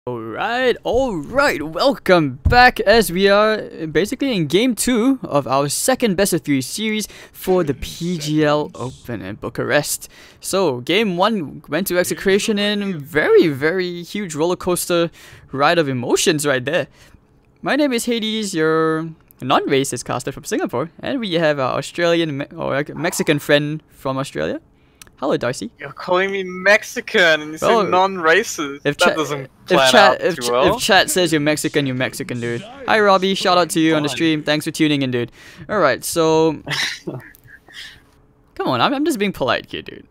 Alright, welcome back as we are basically in game 2 of our second best of 3 series for the PGL Open in Bucharest. So, game 1 went to execration in very huge roller coaster ride of emotions right there. My name is Hades, your non-racist caster from Singapore, and we have our Australian or Mexican friend from Australia. Hello, Darcy. You're calling me Mexican and you say non-racist. That doesn't plan out too well. If chat says you're Mexican, dude. Hi, Robbie. Shout out to you on the stream. Thanks for tuning in, dude. Alright, so... Come on, I'm just being polite here, dude.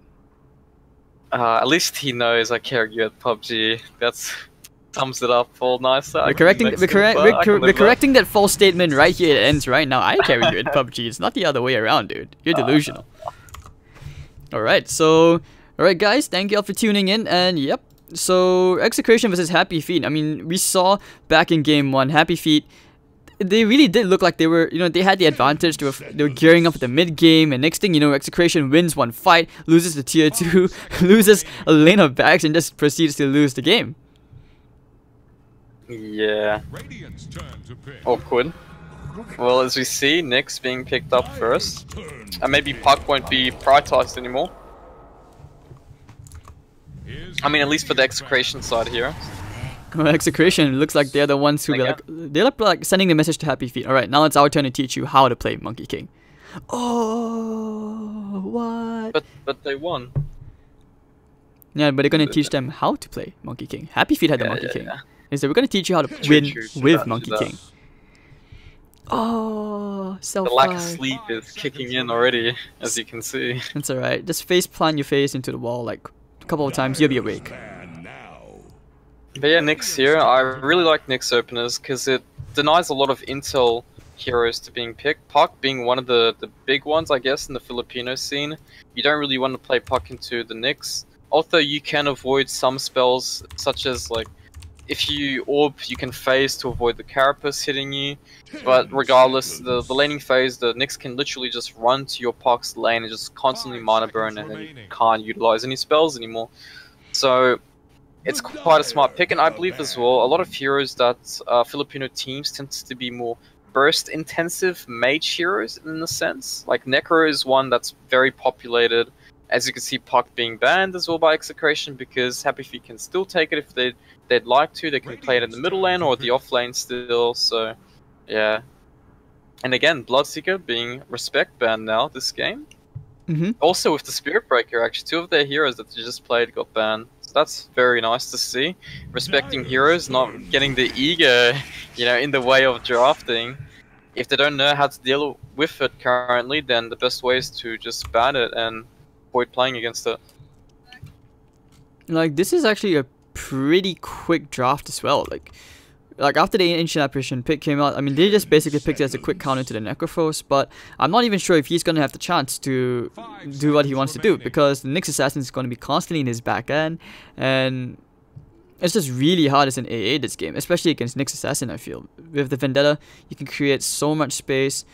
At least he knows I carry you at PUBG. That sums it up all nice. We're correcting that false statement right here. It ends right now. I carry you at PUBG. It's not the other way around, dude. You're delusional. Alright, guys, thank you all for tuning in, and yep, so Execration versus HappyFeet. I mean, we saw back in game 1, HappyFeet, they really did look like they were, they had the advantage. They were gearing up at the mid game, and next thing you know, Execration wins one fight, loses the tier 2, loses a lane of bags, and just proceeds to lose the game. Yeah. Awkward. Well, as we see, Nick's being picked up first. And maybe Puck won't be prioritized anymore. I mean, at least for the Execration side here. Well, Execration looks like they're the ones who they're like sending the message to HappyFeet. Alright, now it's our turn to teach you how to play Monkey King. Oh, what? But they won. Yeah, but they're gonna teach them how to play Monkey King. HappyFeet had the Monkey King. Is that we're gonna teach you how to win with Monkey King. Oh, so the lack of sleep is kicking in already, as you can see. It's alright. Just face plant your face into the wall like a couple of times, you'll be awake. But yeah, Nick's here. I really like Nick's openers because it denies a lot of intel heroes to being picked. Puck being one of the big ones, I guess, in the Filipino scene. You don't really want to play Puck into the Nicks. Although you can avoid some spells, such as like if you orb, you can phase to avoid the carapace hitting you. But regardless, the laning phase, the Nyx can literally just run to your Puck's lane and just constantly mana burn, and then you can't utilize any spells anymore. So it's quite a smart pick, and I believe as well, a lot of heroes that Filipino teams tend to be more burst intensive mage heroes in a sense. Like Necro is one that's very populated. As you can see, Puck being banned as well by Execration because HappyFeet can still take it if they'd like to. They can play it in the middle lane or the off lane still, so yeah. And again, Bloodseeker being respect banned now this game. Also with the Spirit Breaker, actually, 2 of their heroes that they just played got banned. So that's very nice to see. Respecting heroes, not getting the ego, in the way of drafting. If they don't know how to deal with it currently, then the best way is to just ban it and avoid playing against it. Like, this is actually a pretty quick draft as well. Like after the Ancient Apparition pick came out, I mean, they just basically picked it as a quick counter to the Necrophos, but I'm not even sure if he's going to have the chance to do what he wants to do, because the Nyx Assassin is going to be constantly in his back end, and it's just really hard as an AA this game, especially against Nyx Assassin, I feel. With the Vendetta, you can create so much space.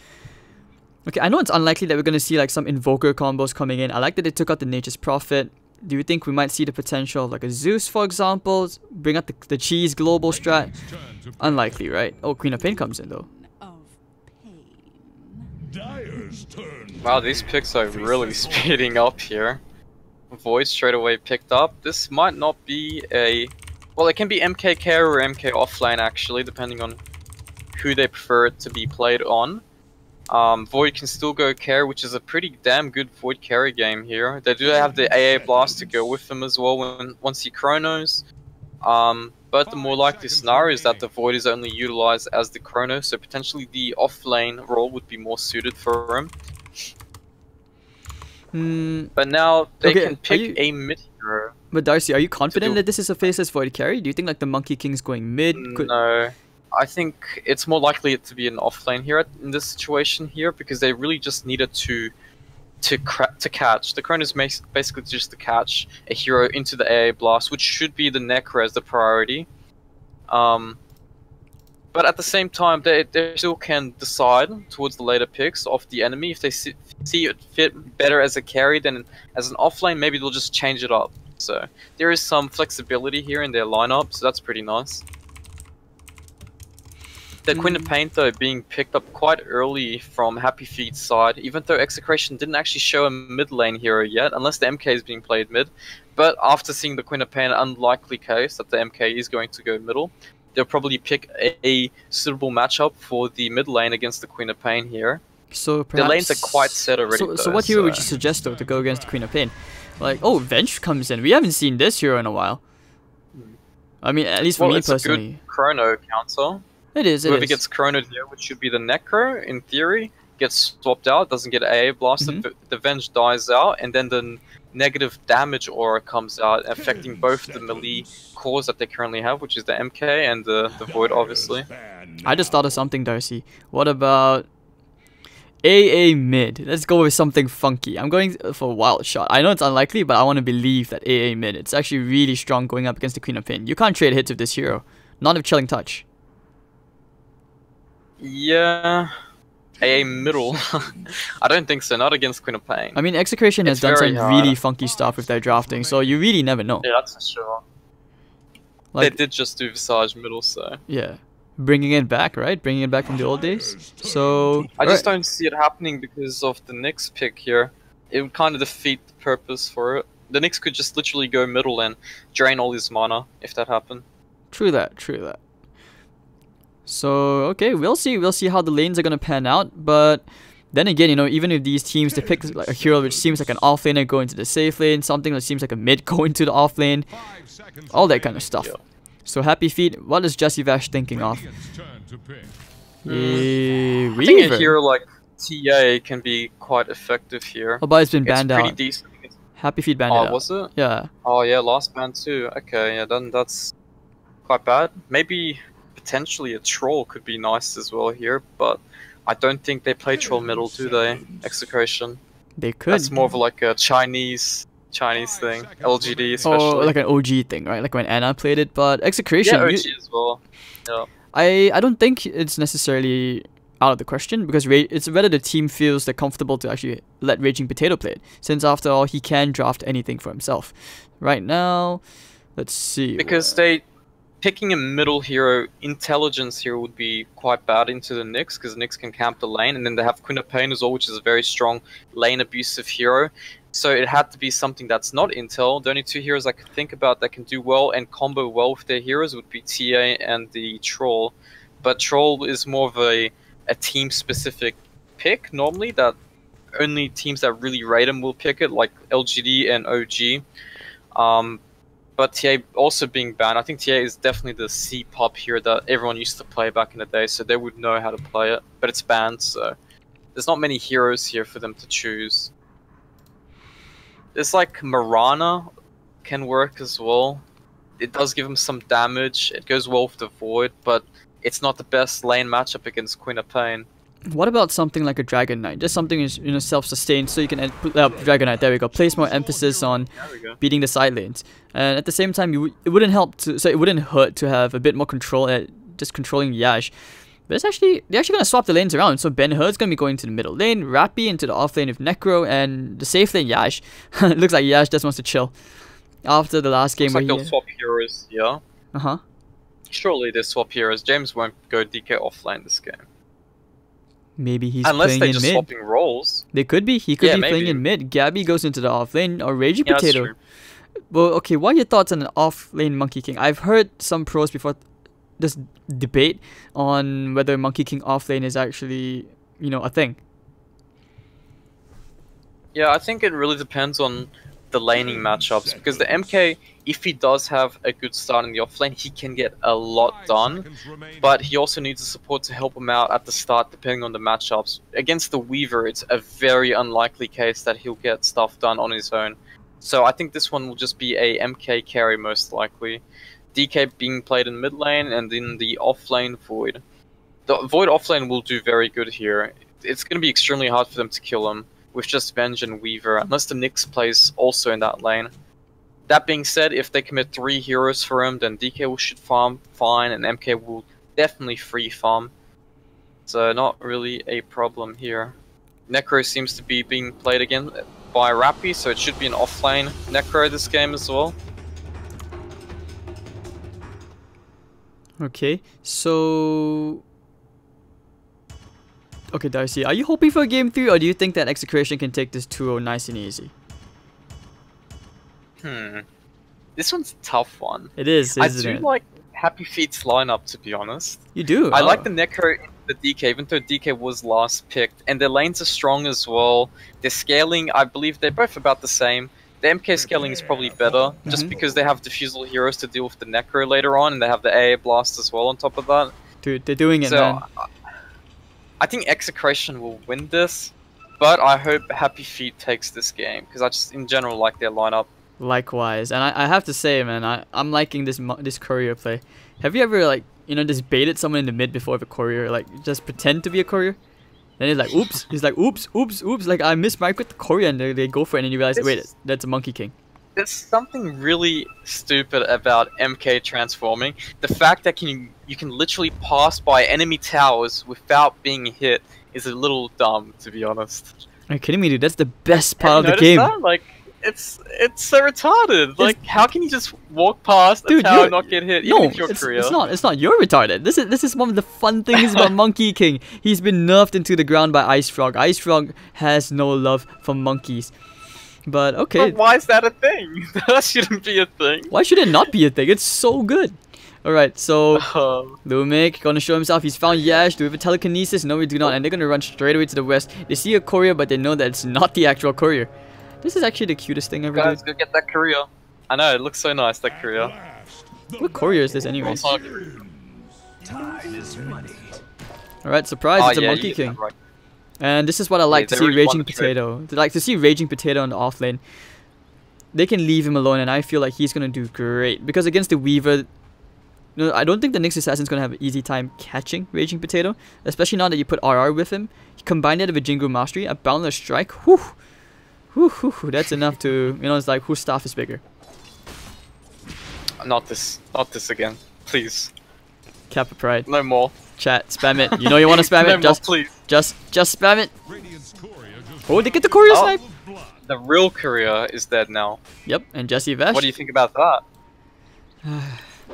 Okay, I know it's unlikely that we're going to see like some Invoker combos coming in. I like that they took out the Nature's Prophet. Do you think we might see the potential of like a Zeus, for example? Bring out the Cheese global strat? Unlikely, right? Oh, Queen of Pain comes in though. Wow, these picks are really speeding up here. Void straight away picked up. This might not be a... Well, it can be MKK or MK offlane actually, depending on who they prefer it to be played on. Void can still go carry, which is a pretty damn good Void carry game here. They do have the AA Blast to go with them as well once he Chronos. But the more likely scenario is that the Void is only utilized as the Chrono, so potentially the offlane role would be more suited for him. But now they can pick a mid hero. But Darcy, are you confident that this is a faceless Void carry? Do you think like the Monkey King's going mid? No. I think it's more likely to be an offlane here in this situation here, because they really just needed to catch. The Chrono is basically just to catch a hero into the AA Blast, which should be the Necro as the priority. But at the same time, they still can decide towards the later picks of the enemy if they see it fit better as a carry than as an offlane. Maybe they'll just change it up. So there is some flexibility here in their lineup, so that's pretty nice. The Queen of Pain, though, being picked up quite early from HappyFeet's side, even though Execration didn't actually show a mid lane hero yet, unless the MK is being played mid. But after seeing the Queen of Pain, unlikely case that the MK is going to go middle, they'll probably pick a suitable matchup for the mid lane against the Queen of Pain here. So perhaps, the lanes are quite set already. So what hero would you suggest, though, to go against the Queen of Pain? Like, oh, Venge comes in. We haven't seen this hero in a while. I mean, at least for me personally. It's a good chrono counter. It is, Whoever gets chronoed here, which should be the Necro, in theory, gets swapped out, doesn't get AA blasted, the Venge dies out, and then the negative damage aura comes out, affecting both the melee cores that they currently have, which is the MK and the Void, obviously. I just thought of something, Darcy. What about AA mid? Let's go with something funky. I'm going for a wild shot. I know it's unlikely, but I want to believe that AA mid. It's actually really strong going up against the Queen of Pain. You can't trade hits with this hero. Not with Chilling Touch. Yeah, AA middle. I don't think so, not against Queen of Pain. I mean, Execration has done some really funky stuff with their drafting, so you really never know. Yeah, that's for sure. Like, they did just do Visage middle, so... Yeah. Bringing it back, right? Bringing it back from the old days. So... I just don't see it happening because of the Nyx pick here. It would kind of defeat the purpose for it. The Nyx could just literally go middle and drain all his mana if that happened. True that, true that. So, okay, we'll see how the lanes are gonna pan out, but then again, you know, even if these teams, they pick like a hero which seems like an off laner go into the safe lane, something that seems like a mid go into the off lane, all that kind of stuff. Yeah. So, HappyFeet, what is Jesse Vash thinking of? I think a hero like TA can be quite effective here. Oh, but it's been banned out. It's pretty decent. HappyFeet banned out. Oh, was it? Yeah. Oh, yeah, last ban too. Okay, yeah, then that's quite bad. Maybe... potentially a troll could be nice as well here, but I don't think they play troll middle, do they? Execration. They could. That's more of like a Chinese thing. LGD especially. Or like an OG thing, right? Like when Anna played it, but Execration. Yeah, OG as well. Yeah. I don't think it's necessarily out of the question because it's whether the team feels they're comfortable to actually let Raging Potato play it, since after all he can draft anything for himself. Right now, let's see. Because picking a middle hero, intelligence here would be quite bad into the Nyx, because Nyx can camp the lane, and then they have Queen of Pain as well, which is a very strong lane abusive hero. So it had to be something that's not intel. The only two heroes I could think about that can do well and combo well with their heroes would be TA and the Troll. But Troll is more of a team-specific pick, normally, that only teams that really rate him will pick it, like LGD and OG. But TA also being banned, I think TA is definitely the C-pop hero that everyone used to play back in the day, so they would know how to play it. But it's banned, so there's not many heroes here for them to choose. There's like Mirana can work as well. It does give him some damage, it goes well with the Void, but it's not the best lane matchup against Queen of Pain. What about something like a Dragon Knight? Just something is, you know, self-sustained, so you can Dragon Knight. There we go. Place more emphasis on beating the side lanes, and at the same time, it wouldn't help to, so it wouldn't hurt to have a bit more control at just controlling Yash. But they're actually gonna swap the lanes around. So Ben Hur's gonna be going to the middle lane, Rappy into the off lane with Necro, and the safe lane Yash. It looks like Yash just wants to chill after the last game. Looks like they'll swap heroes. Yeah. Surely they swap heroes. James won't go DK offlane this game. Maybe he's unless playing they're in just mid. Swapping roles. They could be. He could be playing in mid. Gabby goes into the off lane, or Raging Potato. That's true. Well, okay. What are your thoughts on an off lane Monkey King? I've heard some pros before this debate on whether Monkey King off lane is actually, you know, a thing. Yeah, I think it really depends on the laning matchups, because the MK, if he does have a good start in the offlane, he can get a lot done, but he also needs the support to help him out at the start depending on the matchups. Against the Weaver, it's a very unlikely case that he'll get stuff done on his own. So I think this one will just be a MK carry most likely. DK being played in mid lane, and in the offlane Void. The Void offlane will do very good here. It's going to be extremely hard for them to kill him with just Venge and Weaver, unless the Nyx plays also in that lane. That being said, if they commit 3 heroes for him, then DK should farm fine, and MK will definitely free farm. So not really a problem here. Necro seems to be being played again by Rappy, so it should be an offlane Necro this game as well. Okay, so... Okay, Darcy, are you hoping for a game 3, or do you think that XctN can take this 2-0 nice and easy? This one's a tough one. It is, isn't it? I do like HappyFeet's lineup, to be honest. You do? I like the Necro in the DK, even though DK was last picked. And their lanes are strong as well. Their scaling, I believe they're both about the same. The MK scaling is probably better, just because they have Diffusal Heroes to deal with the Necro later on, and they have the AA Blast as well on top of that. Dude, they're doing it, man. I think XctN will win this, but I hope HappyFeet takes this game, because I just, in general, like their lineup. Likewise, and I have to say, man, I'm liking this courier play. Have you ever, like, you know, just baited someone in the mid before the courier, like, just pretend to be a courier? Then he's like, oops. He's like, oops. Like, I mismarked with the courier, and they go for it, and you realize, wait, that's a Monkey King. There's something really stupid about MK transforming. The fact that you can literally pass by enemy towers without being hit is a little dumb, to be honest. Are you kidding me, dude? That's the best part of the game. That? Like, it's so retarded. Like, how can you just walk past a tower and not get hit? No, even if you're it's not. You're retarded. This is one of the fun things about Monkey King. He's been nerfed into the ground by Ice Frog. Ice Frog has no love for monkeys. But okay. But why is that a thing? That shouldn't be a thing. Why should it not be a thing? It's so good. Alright, so Lumic gonna show himself. He's found Yash. Do we have a telekinesis? No, we do not. And they're gonna run straight away to the west. They see a courier, but they know that it's not the actual courier. This is actually the cutest thing ever. Guys, go get that courier. I know, it looks so nice, that courier. What courier is this anyways? Alright, surprise, it's a Monkey King. Right. And this is what I like to see Raging Potato. Like to see Raging Potato on the off lane. They can leave him alone, and I feel like he's gonna do great. Because against the Weaver, no, I don't think the Nyx Assassin's gonna have an easy time catching Raging Potato. Especially now that you put RR with him. He combined it with a Jingu Mastery, a Boundless Strike. Whew. That's enough to, you know, it's like, whose staff is bigger? Not this again, please. Kappa Pride. No more. Chat, spam it. You know you want to spam it. No more, please. Just spam it. Oh, they get the courier snipe. The real courier is dead now. Yep, and Jesse Vesh. What do you think about that?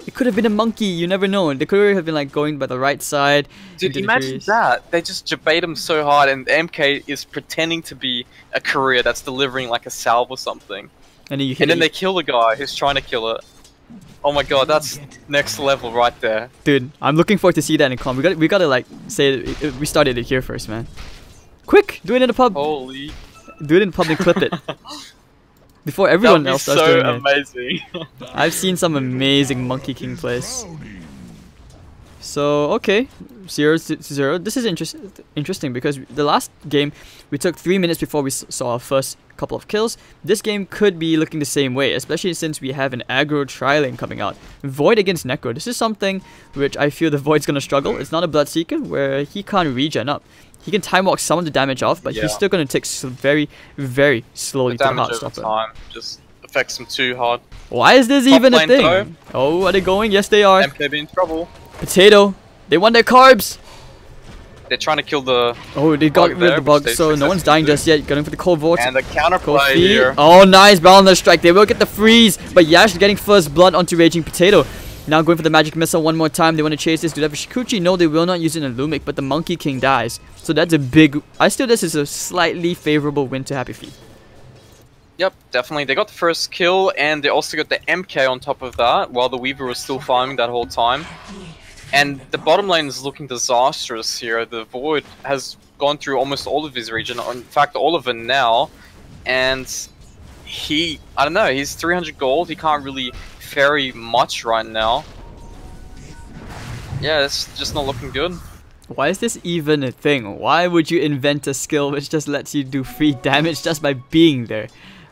It could have been a monkey. You never know. The courier have been like going by the right side. Dude, imagine that. They just debate him so hard, and MK is pretending to be a courier that's delivering like a salve or something. And then they kill the guy who's trying to kill it. Oh my god, that's next level right there. Dude, I'm looking forward to see that in com. We gotta like say we started it here first, man. Quick, do it in the pub. Holy. Do it in the pub and clip it. Before everyone else starts doing it. That would be so amazing. I've seen some amazing Monkey King plays. So, okay. 0-0. This is interesting because the last game we took 3 minutes before we saw our first couple of kills. This game could be looking the same way, especially since we have an aggro tri-lane coming out. Void against Necro. This is something which I feel the Void's gonna struggle. It's not a Bloodseeker where he can't regen up. He can time walk some of the damage off, but he's still gonna take very, very slowly to Heart Stopper. Time just affects him too hard. Why is this even a thing? Oh, are they going? Yes, they are. MK be in trouble. Potato. They want their carbs. They're trying to kill the. Oh, they got rid of the bug, so no one's dying just yet. Going for the cold vortex. And the counterplay here. Oh, nice Boundless Strike. They will get the freeze, but Yash is getting first blood onto Raging Potato. Now going for the magic missile one more time. They want to chase this. Do they have a Shikuchi? No, they will not use it in Lumic, but the Monkey King dies. So that's a big. This is a slightly favorable win to HappyFeet. Yep, definitely. They got the first kill, and they also got the MK on top of that, while the Weaver was still farming that whole time. And the bottom lane is looking disastrous here. The Void has gone through almost all of his region, in fact all of it now, and I don't know, he's 300 gold, he can't really ferry much right now. Yeah, it's just not looking good. Why is this even a thing? Why would you invent a skill which just lets you do free damage just by being there?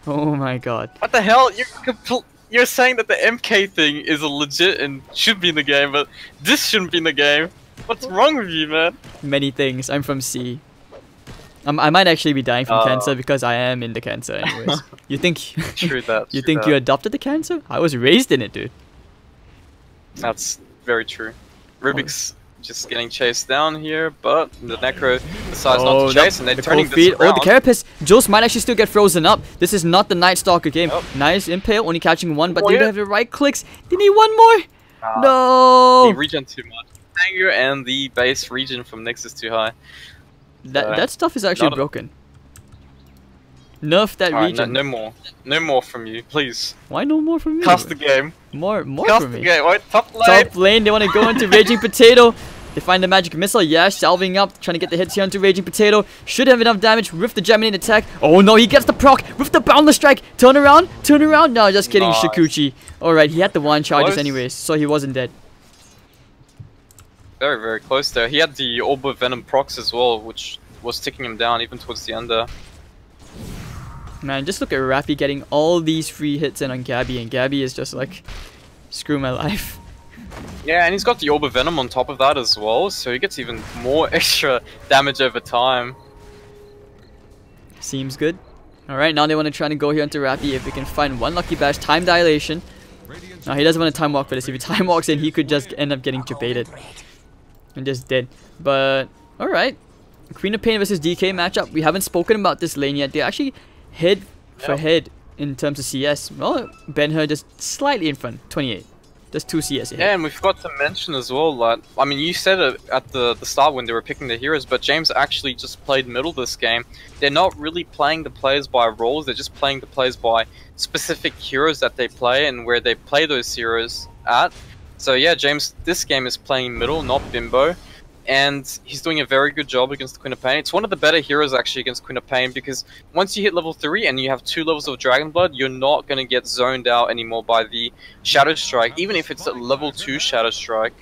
Oh my god. What the hell? You're saying that the MK thing is a legit and should be in the game, but this shouldn't be in the game. What's wrong with you, man? Many things. I'm from C. I might actually be dying from cancer because I am in the cancer anyways. You think True that. You think you adopted the cancer? I was raised in it, dude. That's very true. Rubik's just getting chased down here, but the Necro decides not to chase, and they're turning this feet. around. Oh, the Carapace. Jules might actually still get frozen up. This is not the Night Stalker game. Yep. Nice impale, only catching one, but they don't have the right clicks. They need one more. No. They regen too much. Anger and the base regen from Nyx is too high. That stuff is actually broken. Nerf that regen. No more from you, please. Why no more from me? Cast the game. More Cast from me. the game. Wait, top lane. Top lane, they want to go into Raging Potato. They find the magic missile. Yash salving up, trying to get the hits here onto Raging Potato. Should have enough damage with the Gemini attack. Oh no, he gets the proc with the Boundless Strike. Turn around. No, just kidding, nice. Shikuchi. Alright, he had the one charges anyways, so he wasn't dead. Very, very close there. He had the Orb of Venom procs as well, which was ticking him down even towards the end there. Man, just look at Rappy getting all these free hits in on Gabby, and Gabby is just like, screw my life. Yeah, and he's got the Orb of Venom on top of that as well, so he gets even more extra damage over time. Seems good. Alright, now they want to try to go here into Rappy if we can find one Lucky Bash. Time dilation. Now he doesn't want to time walk for this. If he time walks in, he could just end up getting debated. And just dead. But, alright. Queen of Pain versus DK matchup. We haven't spoken about this lane yet. They actually head for head in terms of CS. Well, Ben-Hur just slightly in front, 28. Just 2 CS ahead. Yeah, and we forgot to mention as well, like, I mean, you said it at the start when they were picking the heroes, but James actually just played middle this game. They're not really playing the players by roles, they're just playing the players by specific heroes that they play and where they play those heroes at. So yeah, James, this game is playing middle, not Bimbo. And he's doing a very good job against the Queen of Pain. It's one of the better heroes actually against Queen of Pain, because once you hit level 3 and you have 2 levels of Dragon Blood, you're not going to get zoned out anymore by the Shadow Strike, even if it's a level 2 Shadow Strike.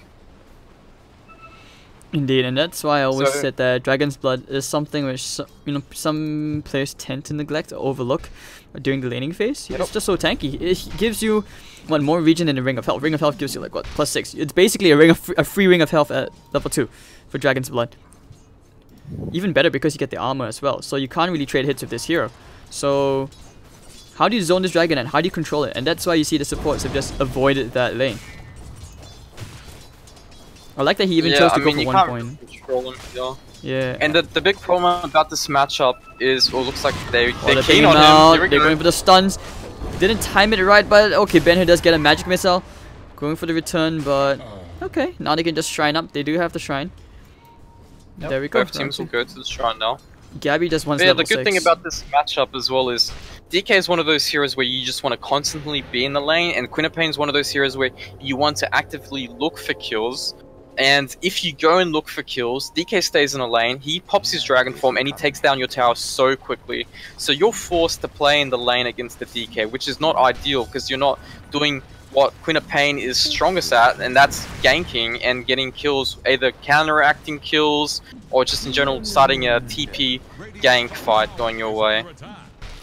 Indeed, and that's why I always said that Dragon's Blood is something which some players tend to neglect or overlook during the laning phase. It's just so tanky. It gives you more regen than a Ring of Health. Ring of Health gives you like what, +6. It's basically a free Ring of Health at level 2 for Dragon's Blood. Even better because you get the armor as well, so you can't really trade hits with this hero. So how do you zone this dragon and how do you control it? And that's why you see the supports have just avoided that lane. I like that he even chose to go for 1 point. Control him, yeah. And the big problem about this matchup is, well, it looks like they're keen on him. They're going for the stuns. Didn't time it right, but okay, Ben-Hur does get a magic missile. Going for the return, but okay. Now they can just shrine up. They do have the shrine. Yep, there we go. Both teams will go to the shrine now. Gabby just wants level 6. The good thing about this matchup as well is DK is one of those heroes where you just want to constantly be in the lane, and Queen of Pain is one of those heroes where you want to actively look for kills. And if you go and look for kills, DK stays in a lane, he pops his dragon form and he takes down your tower so quickly. So you're forced to play in the lane against the DK, which is not ideal because you're not doing what Queen of Pain is strongest at, and that's ganking and getting kills, either counteracting kills or just in general starting a TP gank fight going your way.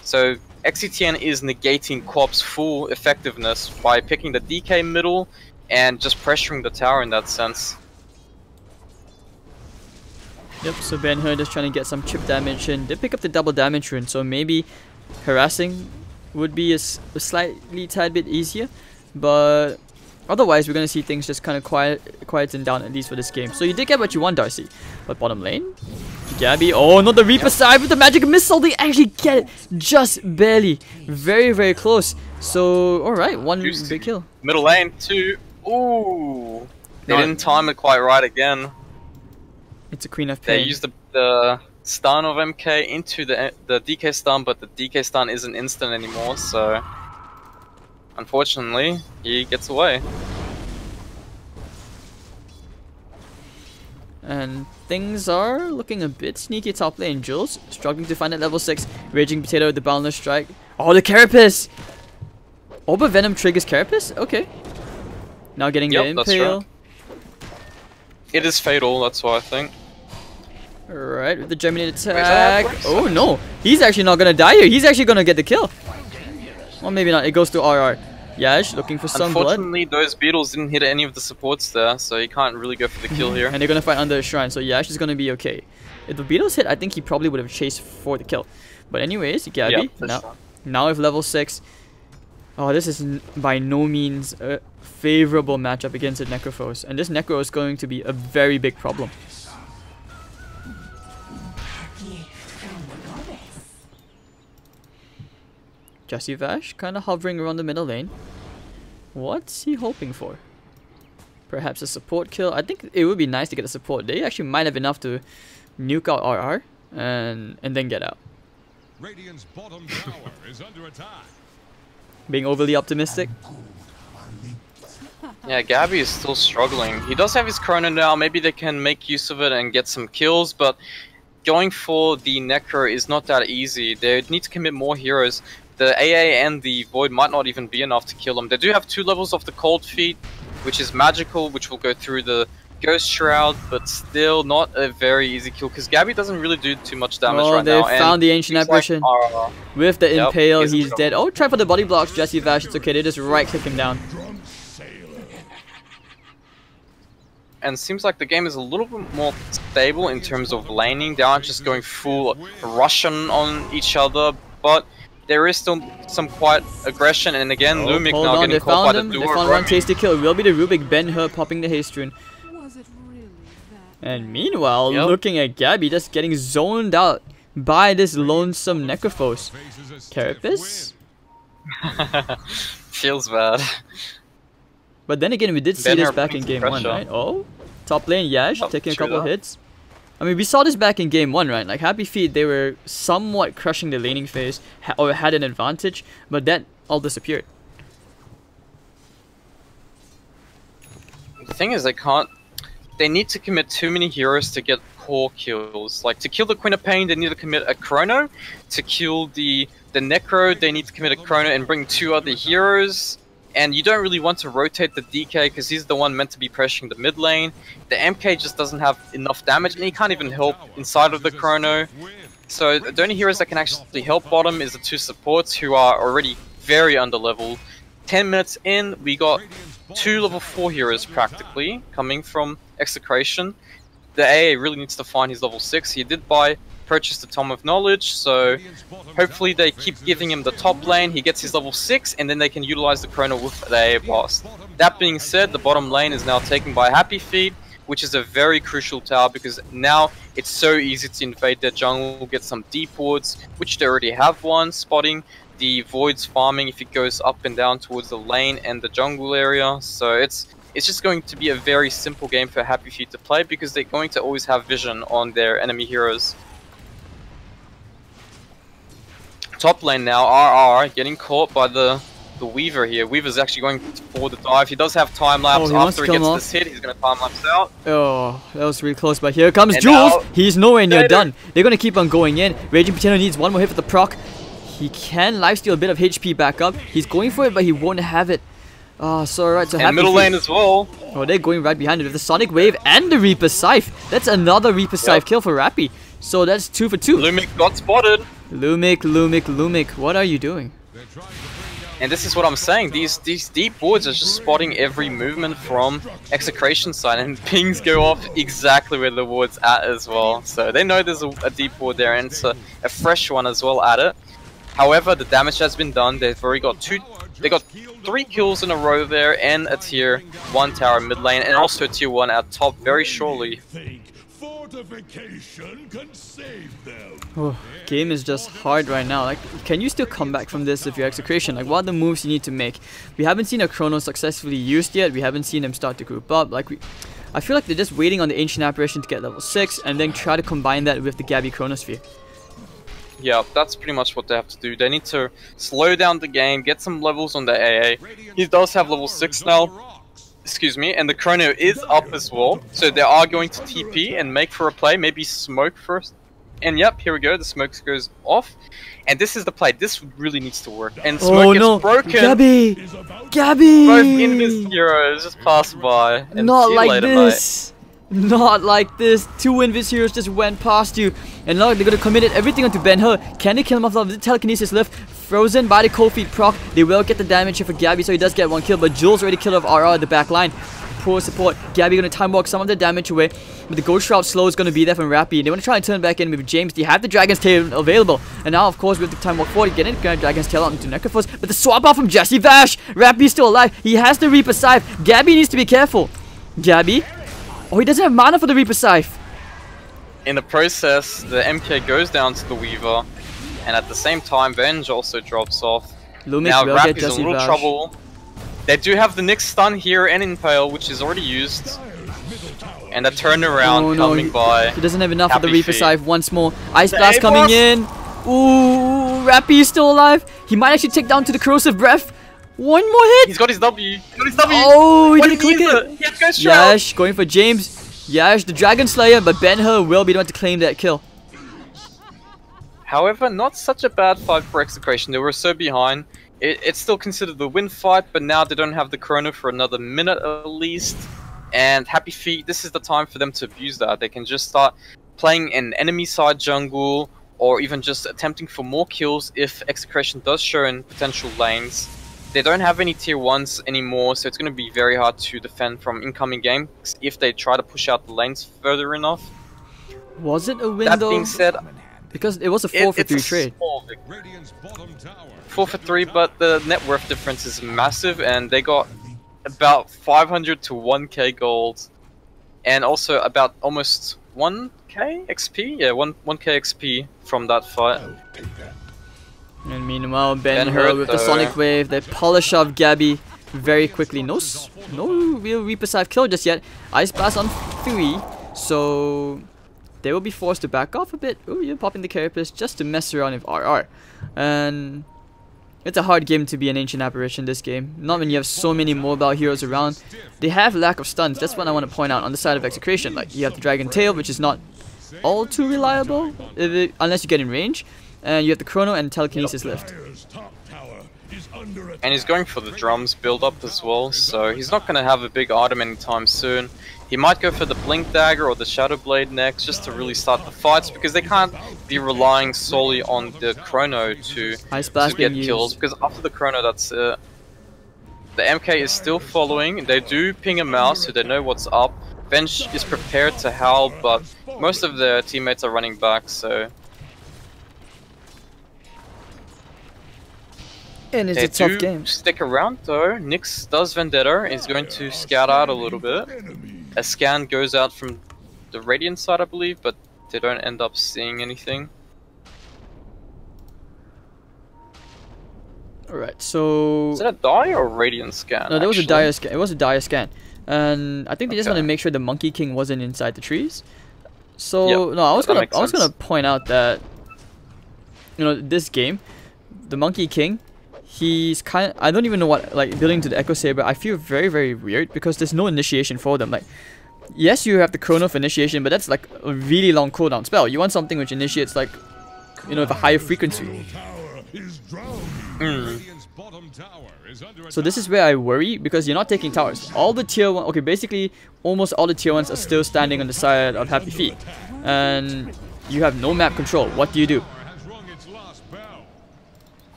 So XctN is negating Corp's full effectiveness by picking the DK middle and just pressuring the tower in that sense. Yep, so Ben-Hur is trying to get some chip damage in. They pick up the double damage rune, so maybe harassing would be a slightly tad bit easier. But otherwise, we're going to see things just kind of quieten down, at least for this game. So you did get what you want, Darcy. But bottom lane, Gabby. Oh, not the Reaper side with the magic missile. They actually get it just barely. Very, very close. So, alright, one big kill. Middle lane, 2. Ooh. They didn't time it quite right again. It's a Queen of Pain. They used the stun of MK into the DK stun, but the DK stun isn't instant anymore, so unfortunately, he gets away. And things are looking a bit sneaky top lane. Jules struggling to find at level 6. Raging Potato with the Boundless Strike. Oh, the Carapace! Orb of Venom triggers Carapace? Okay. Now getting the Impale. Right. It is fatal, that's why I think. Alright, with the Gemini attack. Oh no! He's actually not gonna die here. He's actually gonna get the kill. Or maybe not. It goes to RR. Yash looking for some blood. Unfortunately, those beetles didn't hit any of the supports there, so he can't really go for the kill here. And they're gonna fight under a shrine, so Yash is gonna be okay. If the beetles hit, I think he probably would have chased for the kill. But anyways, Gabby, now with level 6. Oh, this is by no means a favorable matchup against the Necrophos. And this Necro is going to be a very big problem. Jesse Vash kind of hovering around the middle lane. What's he hoping for? Perhaps a support kill. I think it would be nice to get a support. They actually might have enough to nuke out RR and then get out. Radiant's bottom tower is under attack. Being overly optimistic. Yeah, Gabby is still struggling. He does have his Chrono now. Maybe they can make use of it and get some kills, but going for the Necro is not that easy. They need to commit more heroes. The AA and the Void might not even be enough to kill them. They do have 2 levels of the Cold Feet, which is magical, which will go through the Ghost Shroud, but still not a very easy kill because Gabby doesn't really do too much damage right now. Oh, they found the Ancient Apparition. Like, with the Impale, he's dead. Oh, try for the body blocks, Jesse Vash. It's okay, they just right click him down. And seems like the game is a little bit more stable in terms of laning. They aren't just going full Russian on each other, but there is still some quite aggression. And again, Lumik now getting caught by the duo. They found one tasty kill. It will be the Rubik Ben-Hur popping the haste rune. And meanwhile, looking at Gabby just getting zoned out by this lonesome Necrophos. Carapace? Feels bad. But then again, we did see this back in game 1, right? Oh, top lane Yash taking a couple of hits. I mean, we saw this back in game 1, right? Like HappyFeet, they were somewhat crushing the laning phase or had an advantage, but that all disappeared. The thing is, they need to commit too many heroes to get core kills. Like, to kill the Queen of Pain, they need to commit a Chrono. To kill the Necro, they need to commit a Chrono and bring 2 other heroes. And you don't really want to rotate the DK because he's the one meant to be pressuring the mid lane. The MK just doesn't have enough damage and he can't even help inside of the Chrono. So the only heroes that can actually help bottom is the 2 supports who are already very underleveled. 10 minutes in, we got 2 level 4 heroes practically coming from XctN. The AA really needs to find his level 6. He did purchase the Tome of Knowledge, so hopefully they keep giving him the top lane, he gets his level 6, and then they can utilize the Chrono with the AA Blast. That being said, the bottom lane is now taken by HappyFeet, which is a very crucial tower because now it's so easy to invade their jungle, get some deep wards, which they already have one, spotting the Void's farming if it goes up and down towards the lane and the jungle area, so it's just going to be a very simple game for HappyFeet to play because they're going to always have vision on their enemy heroes. Top lane now, RR getting caught by the Weaver here. Weaver's actually going for the dive. He does have time lapse. After he gets this hit, he's going to time lapse out. Oh, that was really close, but here comes Jules. He's nowhere near done. They're going to keep on going in. Raging Potato needs one more hit for the proc. He can lifesteal a bit of HP back up. He's going for it, but he won't have it. Oh, so alright, so and middle lane as well. Oh, they're going right behind it with the Sonic Wave and the Reaper Scythe. That's another Reaper Scythe kill for Rappy. So that's 2 for 2. Lumik got spotted. Lumik, what are you doing? And this is what I'm saying, these deep wards are just spotting every movement from XctN side, and pings go off exactly where the ward's at as well. So they know there's a deep ward there, and it's a fresh one as well at it. However, the damage has been done. They've already got 3 kills in a row there, and a tier 1 tower mid lane, and also a tier 1 at top very shortly. Fortification can save them. Oh, game is just hard right now. Like, can you still come back from this if you're XctN? Like, what are the moves you need to make? We haven't seen a Chrono successfully used yet. We haven't seen them start to group up. Like, I feel like they're just waiting on the Ancient Apparition to get level 6 and then try to combine that with the Gabby Chronosphere. Yeah, that's pretty much what they have to do. They need to slow down the game, get some levels on the AA. He does have level 6 now. Excuse me, and the Chrono is up as well, so they are going to TP and make for a play, maybe smoke first. And yep, here we go, the smoke goes off. And this is the play, this really needs to work. And smoke gets broken. Gabby! Both Invis heroes just pass by. And not like later, this! Mate. Not like this. 2 Invis heroes just went past you. And now they're gonna commit everything onto Ben-Hur. Can they kill him off the telekinesis lift? Frozen by the cold feet proc. They will get the damage here for Gabby, so he does get 1 kill, but Jules already killed off RR at the back line. poor support. Gabby gonna time walk some of the damage away, but the Ghost Shroud slow is gonna be there from Rappy. They wanna try and turn back in with James. They have the Dragon's Tail available, and now of course with the time walk forward, getting Dragon's Tail out into Necrophos, but the swap out from Jesse Vash. Rappy's still alive. He has the Reaper Scythe. Gabby needs to be careful. Gabby, oh, he doesn't have mana for the Reaper Scythe. In the process, the MK goes down to the Weaver, and at the same time, Venge also drops off. Lumix Now will Rap get is in a Jesse little Vash. trouble. They do have the Nyx stun here and Impale, which is already used. And a turnaround coming by. He doesn't have enough of the Reaper HappyFeet. Scythe once more. Ice Blast coming in. Ooh, Rappy is still alive. He might actually take down to the Corrosive Breath. One more hit. He's got his W. He's got his W. Oh, he What didn't click it. He has Ghost Shroud. Yash going for James. Yash, the Dragon Slayer, but Ben-Hur will be the one to claim that kill. However, not such a bad fight for Execration. They were so behind. It's still considered the win fight, but now they don't have the Chrono for another minute at least. And HappyFeet, this is the time for them to abuse that. They can just start playing an enemy side jungle, or even just attempting for more kills if Execration does show in potential lanes. They don't have any tier 1s anymore, so it's going to be very hard to defend from incoming games if they try to push out the lanes further enough. Was it a win That though? being said, Because it was a 4 for 3 trade. 4 for 3, but the net worth difference is massive, and they got about 500 to 1k gold, and also about almost 1k XP? Yeah, 1k XP from that fight. And meanwhile, Ben-Hur Ben-Hur with the though. Sonic Wave, they polish off Gabby very quickly. No real Reaper Scythe kill just yet. Ice Blast on 3, so they will be forced to back off a bit. Ooh, you're popping the Carapace just to mess around with RR. And it's a hard game to be an Ancient Apparition this game. Not when you have so many mobile heroes around. They have lack of stuns. That's what I want to point out on the side of Execration. Like, you have the Dragon Tail, which is not all too reliable unless you get in range. And you have the Chrono and Telekinesis lift. And he's going for the drums build up as well, so he's not going to have a big item anytime soon. He might go for the Blink Dagger or the Shadow Blade next, just to really start the fights, because they can't be relying solely on the Chrono to get kills, because after the Chrono, that's it. The MK is still following. They do ping a mouse, so they know what's up. Venge is prepared to howl, but most of their teammates are running back, so... And it's They a tough do game. stick around though. Nyx does Vendetta, is going to scout out a little bit. A scan goes out from the Radiant side, I believe, but they don't end up seeing anything. Alright, so... Is it a die or a Radiant scan? No, there was a actually? dire scan. It was a dire scan. And I think they just Okay. want to make sure the Monkey King wasn't inside the trees. So, Yep, no, I was that gonna makes sense. gonna point out that, you know, this game, the Monkey King, he's kind of, I don't even know what, like, building to the Echo Saber, I feel very, very weird because there's no initiation for them. Like, yes, you have the Chrono for initiation, but that's like a really long cooldown spell. You want something which initiates, like, you know, with a higher frequency. So this is where I worry, because you're not taking towers. All the tier 1, okay, basically almost all the tier 1s are still standing on the side of HappyFeet, and you have no map control. What do you do?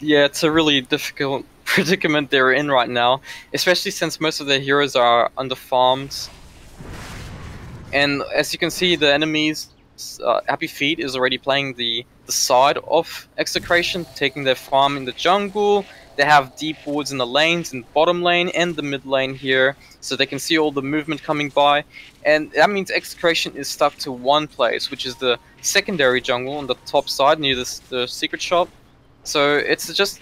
Yeah, it's a really difficult predicament they're in right now, especially since most of their heroes are underfarmed. And as you can see, the enemies, HappyFeet is already playing the side of Execration, taking their farm in the jungle. They have deep wards in the lanes, in the bottom lane and the mid lane here, so they can see all the movement coming by. And that means Execration is stuck to one place, which is the secondary jungle on the top side near the secret shop. So it's just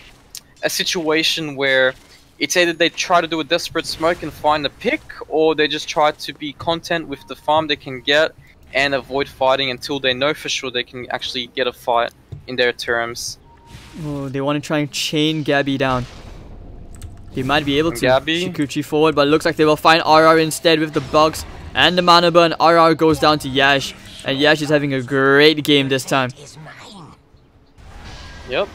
a situation where it's either they try to do a desperate smoke and find a pick, or they just try to be content with the farm they can get and avoid fighting until they know for sure they can actually get a fight in their terms. Oh, they want to try and chain Gabby down. They might be able to. Gabby. Shikuchi forward, but it looks like they will find RR instead with the bugs and the mana burn. RR goes down to Yash, and Yash is having a great game this time. Yep.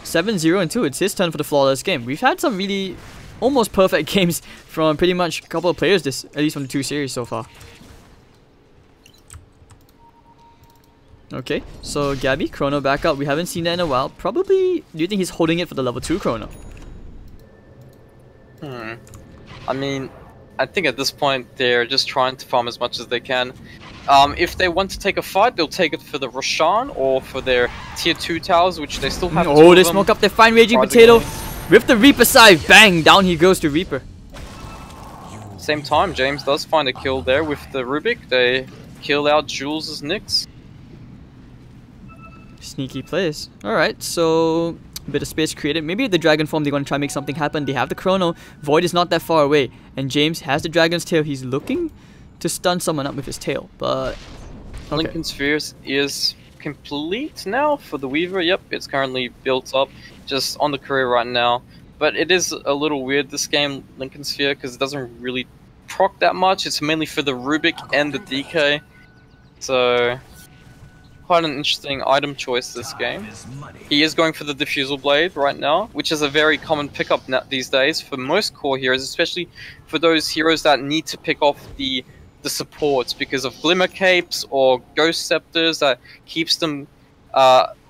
7-0 and 2. It's his turn for the flawless game. We've had some really almost perfect games from pretty much a couple of players this, at least from the 2 series so far. Okay, so Gabby, Chrono back up. We haven't seen that in a while. Probably, do you think he's holding it for the level 2 Chrono? I mean, I think at this point they're just trying to farm as much as they can. If they want to take a fight, they'll take it for the Roshan or for their tier 2 towers, which they still have. Oh, they smoke up. They find Raging Potato with the Reaper scythe. Bang! Down he goes to Reaper. Same time, James does find a kill there with the Rubik. They kill out Jules' Nyx. Sneaky plays. Alright, so a bit of space created. Maybe the dragon form, they're going to try and make something happen. They have the chrono. Void is not that far away. And James has the dragon's tail. He's looking to stun someone up with his tail. But okay. Lincoln Spheres is complete now for the Weaver. Yep, it's currently built up just on the career right now. But it is a little weird this game, Lincoln Sphere, because it doesn't really proc that much. It's mainly for the Rubik and the DK. So quite an interesting item choice this game. He is going for the Diffusal Blade right now, which is a very common pickup these days for most core heroes, especially for those heroes that need to pick off the supports because of Glimmer Capes or Ghost Scepters that keeps them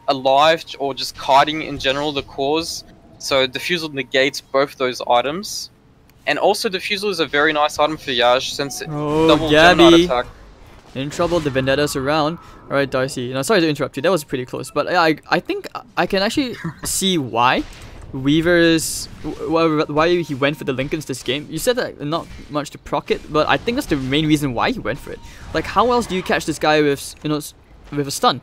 alive, or just kiting in general the cores. So Diffusal negates both those items. And also Diffusal is a very nice item for Yash since it double Gemini attack. In trouble, the Vendetta's around. Alright, Darcy. No, sorry to interrupt you. That was pretty close. But I think I can actually see why why he went for the Lincolns this game. You said that not much to proc it, but I think that's the main reason why he went for it. Like, how else do you catch this guy with, you know, with a stun?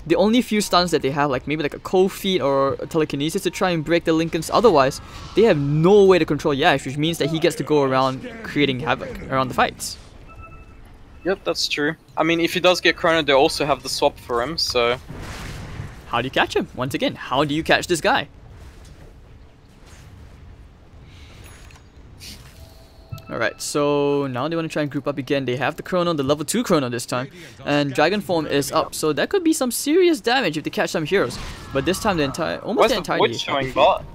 The only few stuns that they have, like maybe like a cold feet or a telekinesis to try and break the Lincolns. Otherwise, they have no way to control Yash, which means that he gets to go around creating havoc around the fights. Yep, that's true. I mean, if he does get Chrono, they also have the swap for him, so... How do you catch him? Once again, how do you catch this guy? Alright, so now they want to try and group up again. They have the Chrono, the level 2 Chrono this time. And Dragon Form is up, so that could be some serious damage if they catch some heroes. But this time almost the entire Void showing bot?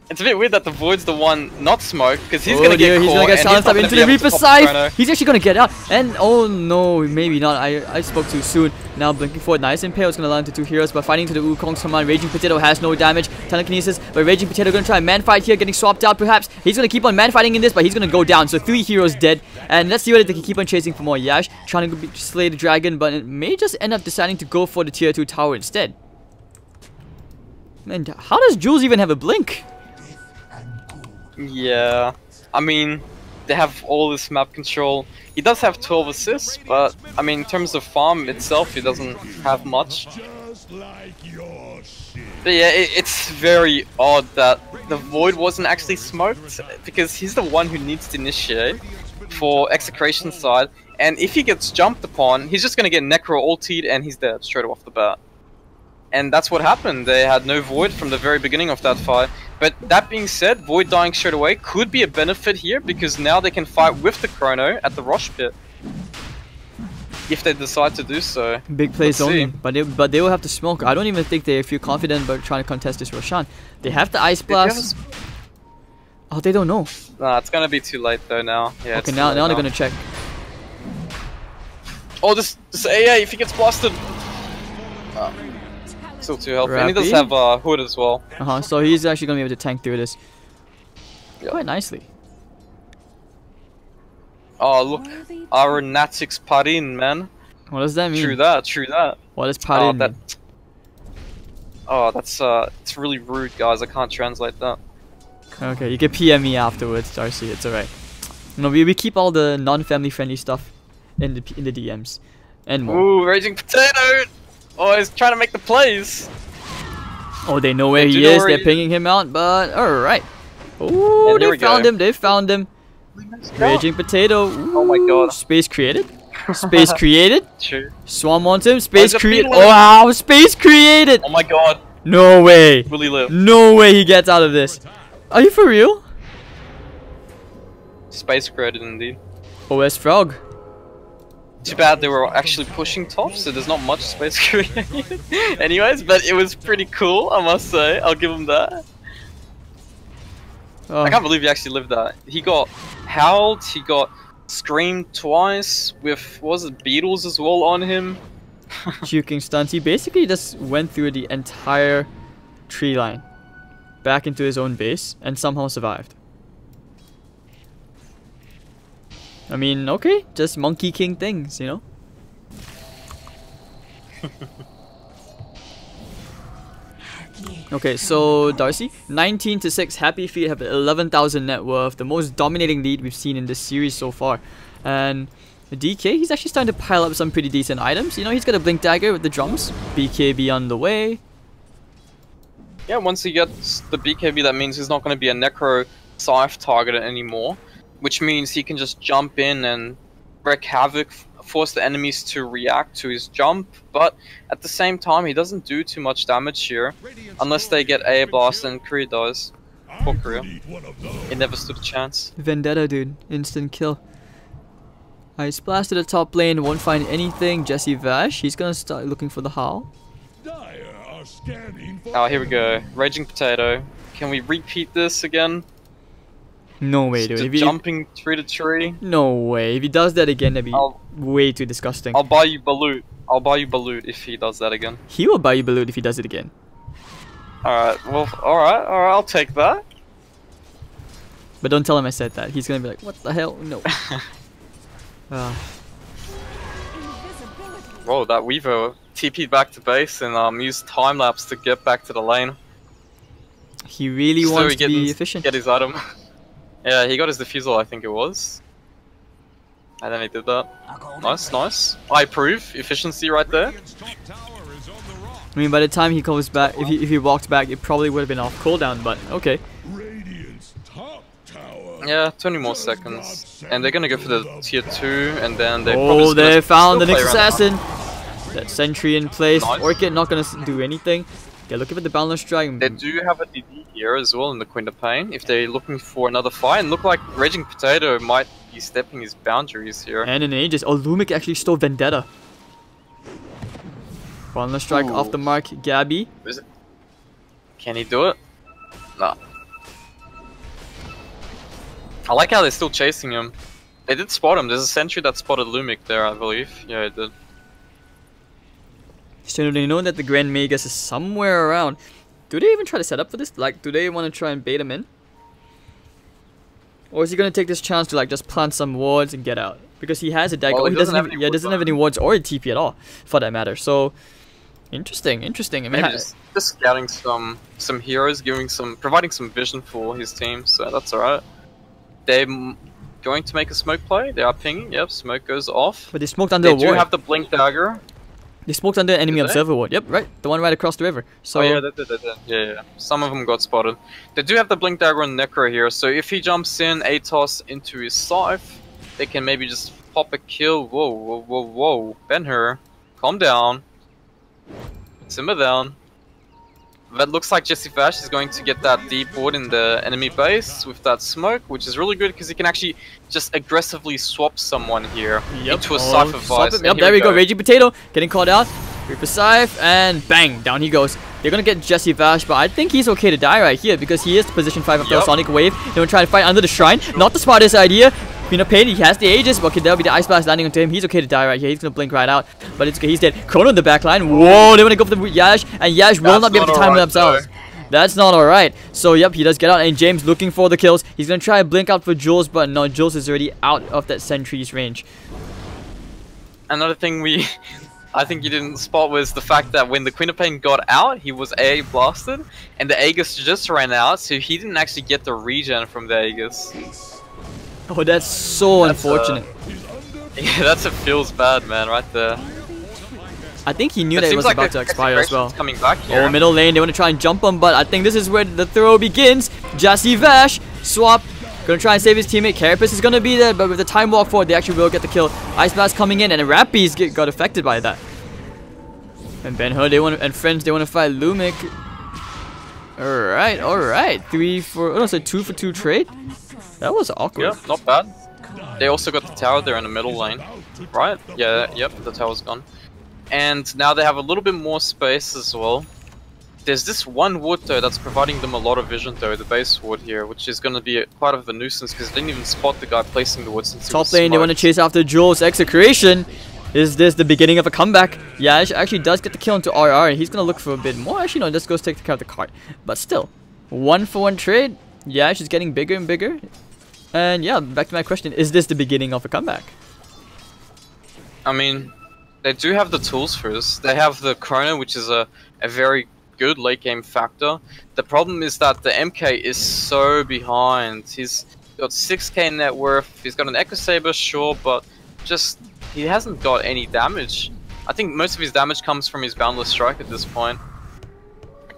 It's a bit weird that the Void's the one not smoked, because he's gonna get caught. He's gonna get silenced up into the Reaper scythe. He's actually gonna get out. And oh no, maybe not. I spoke too soon. Now blinking forward, nice Impale is gonna land into 2 heroes, but fighting to the Wukong's command. Raging Potato has no damage. Telekinesis, but Raging Potato gonna try and man fight here, getting swapped out perhaps. He's gonna keep on man fighting in this, but he's gonna go down. So 3 heroes dead. And let's see whether they can keep on chasing for more. Yash trying to slay the dragon, but it may just end up deciding to go for the tier 2 tower instead. Man, how does Jules even have a blink? Yeah, I mean, they have all this map control. He does have 12 assists, but I mean, in terms of farm itself, he doesn't have much. But yeah, it's very odd that the Void wasn't actually smoked, because he's the one who needs to initiate for Execration side, and if he gets jumped upon, he's just gonna get Necro ultied and he's dead straight off the bat. And that's what happened. They had no Void from the very beginning of that fight. But that being said, Void dying straight away could be a benefit here, because now they can fight with the Chrono at the Rosh Pit. If they decide to do so. Big plays only, but they will have to smoke. I don't even think they feel confident about trying to contest this Roshan. They have the Ice Blast. Oh, they don't know. Nah, it's gonna be too late though now. Yeah. Okay, now they're gonna check. Oh, this AA, if he gets blasted. Still too healthy. And he does have a hood as well. So he's actually gonna be able to tank through this quite nicely. Oh, look, Aeronautics Parin, man. What does that mean? True that, true that. What does Parin mean? That's it's really rude, guys. I can't translate that. Okay, you can PM me afterwards, Darcy. It's alright. You know, we keep all the non-family friendly stuff in the DMs and more. Ooh, Raging Potato! Oh, he's trying to make the plays. Oh, they know where he is. They're pinging him out, but alright. Oh, they found him. They found him. Raging Potato. Ooh, oh my god. Space created. Space created. True. Swarm on him. Space created. Oh, wow. Space created. Oh my god. No way. Will he live? No way he gets out of this. Are you for real? Space created indeed. OS Frog. Too bad they were actually pushing top, so there's not much space created. Anyways, but it was pretty cool, I must say. I'll give him that. I can't believe he actually lived that. He got howled, he got screamed twice with, what was it, beetles as well on him. Juking stunts. He basically just went through the entire tree line back into his own base and somehow survived. I mean, okay, just Monkey King things, you know? Okay, so Darcy, 19 to 6. HappyFeet have 11,000 net worth, the most dominating lead we've seen in this series so far. And DK, he's actually starting to pile up some pretty decent items. You know, he's got a Blink Dagger with the drums. BKB on the way. Yeah, once he gets the BKB, that means he's not going to be a Necro Scythe targeted anymore, which means he can just jump in and wreak havoc, force the enemies to react to his jump, but at the same time, he doesn't do too much damage here, unless they get A blast and Korea dies. Poor Korea. He never stood a chance. Vendetta, dude. Instant kill. Ice Blast to the top lane, won't find anything. Jesse Vash, he's gonna start looking for the Howl. Oh, here we go. Raging Potato. Can we repeat this again? No way, dude. Just jumping tree to tree? No way. If he does that again, that'd be way too disgusting. I'll buy you Balut. I'll buy you Balut if he does that again. He will buy you Balut if he does it again. Alright, well, alright, I'll take that. But don't tell him I said that. He's gonna be like, what the hell? No. Whoa, that Weaver TP'd back to base and used time lapse to get back to the lane. He really wants to be efficient. Get his item. Yeah, he got his defusal, I think it was. And then he did that. Nice, nice. I approve. Efficiency right there. I mean, by the time he comes back, if he walked back, it probably would have been off cooldown, but okay. Yeah, 20 more seconds. And they're gonna go for the tier 2, and then they're probably they found the next assassin! That sentry in place. Nice. Orchid not gonna do anything. They're looking for the balance strike. They do have a DD here as well in the Queen of Pain, if they're looking for another fight. And look like Raging Potato might be stepping his boundaries here. And in ages. Oh, Lumic actually stole Vendetta. Balance strike off the mark. Gabby. Is it? Can he do it? Nah. I like how they're still chasing him. They did spot him. There's a sentry that spotted Lumic there, I believe. Yeah, it did. So they know that the Grand Magus is somewhere around. Do they even try to set up for this? Like, do they want to try and bait him in? Or is he going to take this chance to like just plant some wards and get out? Because he has a dagger. Well, he doesn't have any wards or a TP at all, for that matter. So, interesting. I mean, maybe just scouting some heroes, providing some vision for his team. So that's alright. They're going to make a smoke play. They are pinging. Yep, smoke goes off. But they smoked under a ward. They do have the Blink Dagger. They smoked under an enemy observer ward. Yep, right. The one right across the river. So oh yeah, they did. Yeah. Some of them got spotted. They do have the Blink Dagger on Necro here, so if he jumps in Atos into his Scythe, they can maybe just pop a kill. Whoa. Ben-Hur, calm down. Simmer down. That looks like Jesse Vash is going to get that deep ward in the enemy base with that smoke, which is really good because he can actually just aggressively swap someone here into a Scythe of Vice. Yep, there we go. Raging Potato getting called out. Reaper Scythe, and bang, down he goes. They're gonna get Jesse Vash, but I think he's okay to die right here because he is position 5 after a Sonic Wave. They're gonna try to fight under the shrine. Not the smartest idea. Queen of Pain, he has the Aegis, but okay, there'll be the Ice Blast landing onto him. He's okay to die right here. He's gonna blink right out, but it's okay. He's dead. Chrono in the back line. Whoa, they wanna go for the Yash, and Yash will not be able to time themselves. That's not alright. So, yep, he does get out, and James looking for the kills. He's gonna try to blink out for Jules, but no, Jules is already out of that sentry's range. Another thing I think you didn't spot was the fact that when the Queen of Pain got out, he was A blasted, and the Aegis just ran out, so he didn't actually get the regen from the Aegis. Oh, that's so unfortunate. Yeah, that feels bad, man, right there. I think he knew that it was about to expire as well. Coming back here. Oh, middle lane, they want to try and jump him, but I think this is where the throw begins. Jesse Vash, swap. Gonna try and save his teammate. Carapace is gonna be there, but with the time walk forward, they actually will get the kill. Ice Blast coming in, and Rappies got affected by that. And Ben-Hur, and friends, they want to fight Lumic. Alright. 2 for 2 trade? That was awkward. Yeah, not bad. They also got the tower there in the middle lane. Right? Yeah, yep, the tower's gone. And now they have a little bit more space as well. There's this one wood though that's providing them a lot of vision though, the base wood here, which is going to be quite of a nuisance because they didn't even spot the guy placing the wood since top lane, they want to chase after Jules. Execration. Is this the beginning of a comeback? Yash actually does get the kill into RR, and he's going to look for a bit more. Actually, no, just goes take care of the cart. But still, 1 for 1 trade. Yash is getting bigger and bigger. And yeah, back to my question: is this the beginning of a comeback? I mean, they do have the tools for this. They have the Chrono, which is a very good late game factor. The problem is that the MK is so behind. He's got 6k net worth. He's got an Echo Saber, sure, but just he hasn't got any damage. I think most of his damage comes from his Boundless Strike at this point.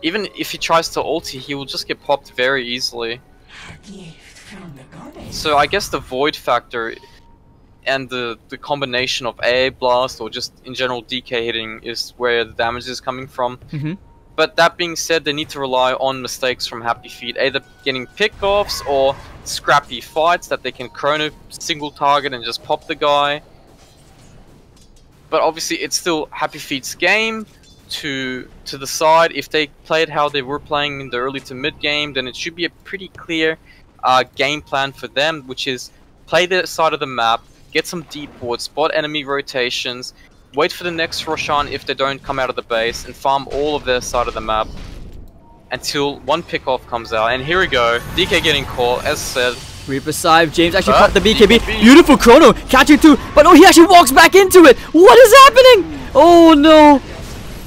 Even if he tries to ulti, he will just get popped very easily. So I guess the Void factor and the combination of AA Blast or just in general DK hitting is where the damage is coming from. But that being said, they need to rely on mistakes from HappyFeet, either getting pick-offs or scrappy fights that they can Chrono single target and just pop the guy. But obviously it's still HappyFeet's game to decide. If they played how they were playing in the early to mid game, then it should be a pretty clear game plan for them, which is play their side of the map, get some deep ward, spot enemy rotations, wait for the next Roshan if they don't come out of the base, and farm all of their side of the map until one pick-off comes out. And here we go, DK getting caught, as said. Reaper Scythe, James actually popped the BKB. Beautiful Chrono, catching two, but oh, he actually walks back into it. What is happening? Oh no.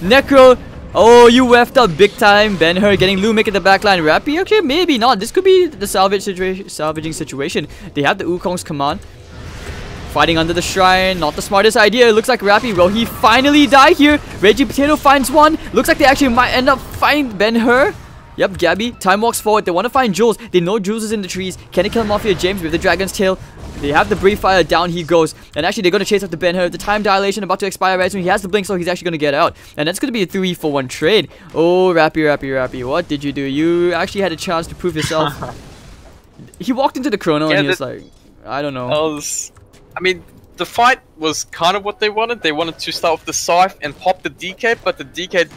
Necro, oh, you weffed up big time. Ben-Hur getting Lu making the backline. Rappy, okay, maybe not. This could be the salvaging situation. They have the Wukong's command. Fighting under the shrine, not the smartest idea. It looks like Rappy, will he finally die here? Reggie Potato finds one. Looks like they actually might end up finding Ben-Hur. Yep, Gabby, time walks forward. They want to find Jules. They know Jules is in the trees. Can they kill him off here? James with the Dragon's Tail. They have the Brief Fire, down he goes. And actually, they're going to chase after Ben-Hur. The time dilation about to expire right soon. He has the blink, so he's actually going to get out. And that's going to be a 3-for-1 trade. Oh, Rappy, what did you do? You actually had a chance to prove yourself. He walked into the Chrono and he was like, I don't know. I mean, the fight was kind of what they wanted. They wanted to start with the Scythe and pop the DK, but the DK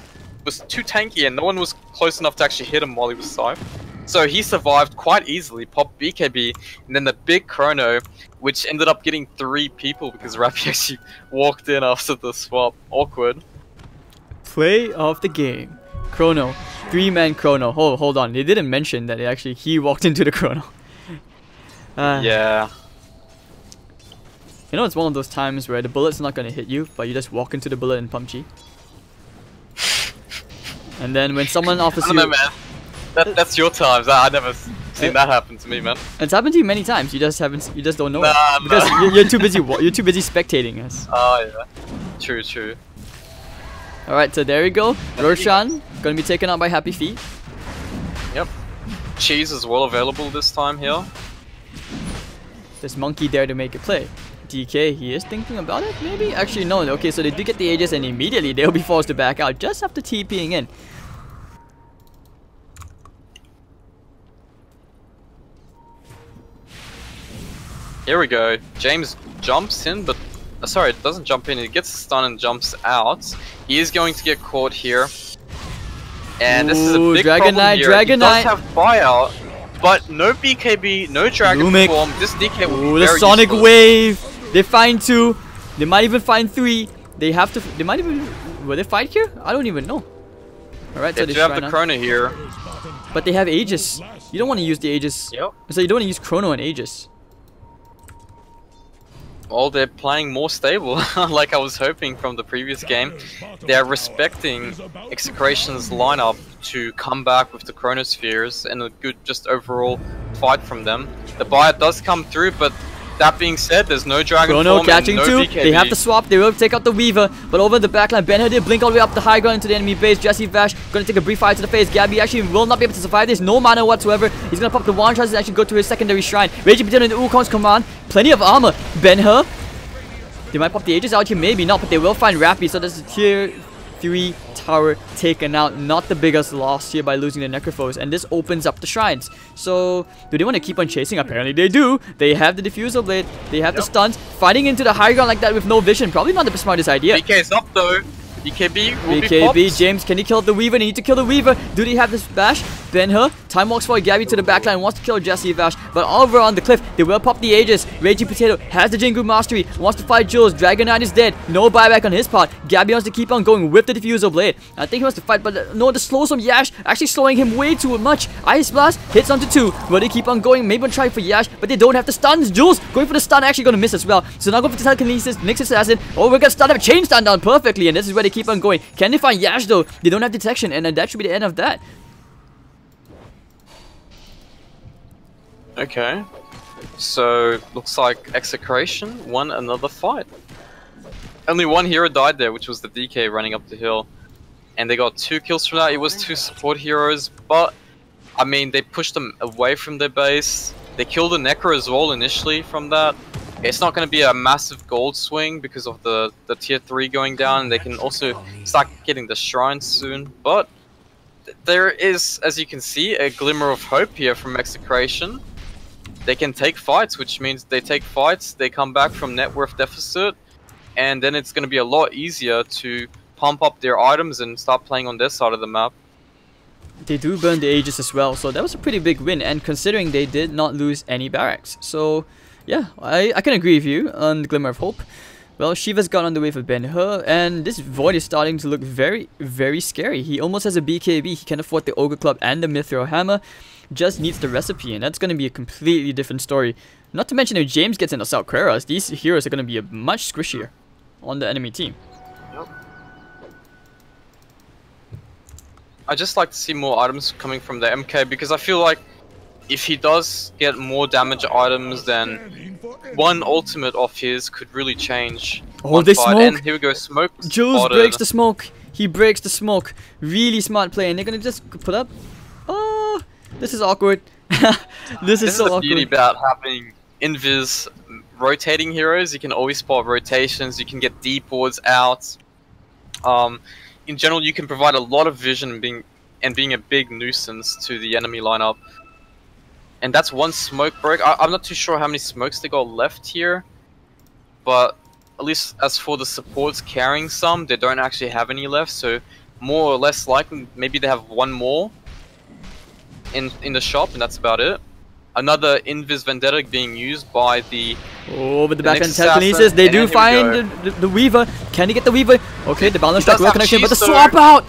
was too tanky and no one was close enough to actually hit him while he was Scythe. So he survived quite easily, popped BKB, and then the big Chrono, which ended up getting 3 people because Rappy actually walked in after the swap. Awkward. Play of the game. Chrono. 3-man Chrono. Hold on. They didn't mention that he walked into the Chrono. Yeah. You know, it's one of those times where the bullet's not going to hit you, but you just walk into the bullet in PUBG. And then when someone offers you... I don't know, man. That's your times. I've never seen that happen to me, man. It's happened to you many times. You just don't know it. Because you're too busy. You're too busy spectating us. Oh yeah. True. All right, so there we go. Roshan gonna be taken out by HappyFeet. Yep. Cheese is well available this time here. There's Monkey there to make a play. DK, he is thinking about it, maybe? Actually, no. Okay, so they do get the Aegis and immediately they'll be forced to back out just after TPing in. Here we go. James jumps in, but... sorry, it doesn't jump in. He gets stunned and jumps out. He is going to get caught here. And this is a big problem here. He does have buyout, but no BKB, no Dragon Form. This DK will be very the Sonic useless. Wave! They find 2. They might even find 3. They have to... They might even... Will they fight here? I don't even know. Alright, so they do have the Chrono here. But they have Aegis. You don't want to use the Aegis. Yep. So you don't want to use Chrono and Aegis. Well, they're playing more stable, like I was hoping from the previous game. They're respecting Execration's lineup to come back with the Chronospheres and a good just overall fight from them. The buyout does come through, but that being said, there's no Dragon Chrono Form catching and no 2. BKB. They have to swap. They will take out the Weaver. But over the backline, Ben-Hur did blink all the way up the high ground into the enemy base. Jesse Vash going to take a brief fire to the face. Gabby actually will not be able to survive this. No mana whatsoever. He's going to pop the one shot and actually go to his secondary shrine. Raging Potato in the Wukong's command. Plenty of armor. Ben-Hur. They might pop the Aegis out here. Maybe not. But they will find Rappy. So there's a tier 3 tower taken out. Not the biggest loss here by losing the Necrophos. And this opens up the shrines. So, do they want to keep on chasing? Apparently they do. They have the Diffusal Blade. They have the stuns. Fighting into the high ground like that with no vision. Probably not the smartest idea. DK's up though. BKB will be BKB, popped. James, can he kill the Weaver? They need to kill the Weaver. Do they have this bash? Ben-Hur, time walks for Gabby to the backline, wants to kill Jesse Vash, but over on the cliff, they will pop the Aegis. Raging Potato has the Jingu Mastery, wants to fight Jules. Dragon Knight is dead, no buyback on his part. Gabby wants to keep on going with the Diffusal Blade. I think he wants to fight, but no, the slows from Yash, actually slowing him way too much. Ice Blast hits onto 2. Will they keep on going? Maybe try for Yash, but they don't have the stuns. Jules going for the stun, actually going to miss as well. So now going for the telekinesis, Nyx Assassin. Oh, we're going to stun up, chain stun down perfectly, and this is where they keep on going. Can they find Yash though? They don't have detection, and that should be the end of that. Okay. So, looks like XctN won another fight. Only one hero died there, which was the DK running up the hill. And they got 2 kills from that. It was 2 support heroes, but I mean, they pushed them away from their base. They killed the Necro as well initially from that. It's not going to be a massive gold swing because of the tier 3 going down. And they can also start getting the shrines soon. But there is, as you can see, a glimmer of hope here from XctN. They can take fights, which means they take fights, they come back from net worth deficit, and then it's going to be a lot easier to pump up their items and start playing on their side of the map. They do burn the Aegis as well, so that was a pretty big win, and considering they did not lose any barracks. So yeah, I can agree with you on the glimmer of hope. Well, Shiva's got on the way for Ben-Hur, and this Void is starting to look very, very scary. He almost has a BKB, he can afford the Ogre Club and the Mithril Hammer, just needs the recipe, and that's going to be a completely different story. Not to mention if James gets into Assault Carreras, these heroes are going to be much squishier on the enemy team. Yep. I just like to see more items coming from the MK, because I feel like if he does get more damage items, then one ultimate of his could really change. Oh, they smoke! And here we go, smoke. Jules breaks the smoke. He breaks the smoke. Really smart play, and they're gonna just put up. Oh, this is awkward. This is so the awkward. beauty about having invis rotating heroes. You can always spot rotations. You can get deep wards out. In general, you can provide a lot of vision and being a big nuisance to the enemy lineup. And that's one smoke break. I'm not too sure how many smokes they got left here, but at least as for the supports carrying some, they don't actually have any left. So more or less likely, maybe they have one more in the shop, and that's about it. Another Invis Vendetta being used by the with the backhand telekinesis. They do find the Weaver. Can he get the Weaver? Okay, the balance strike well connection, but the swap out!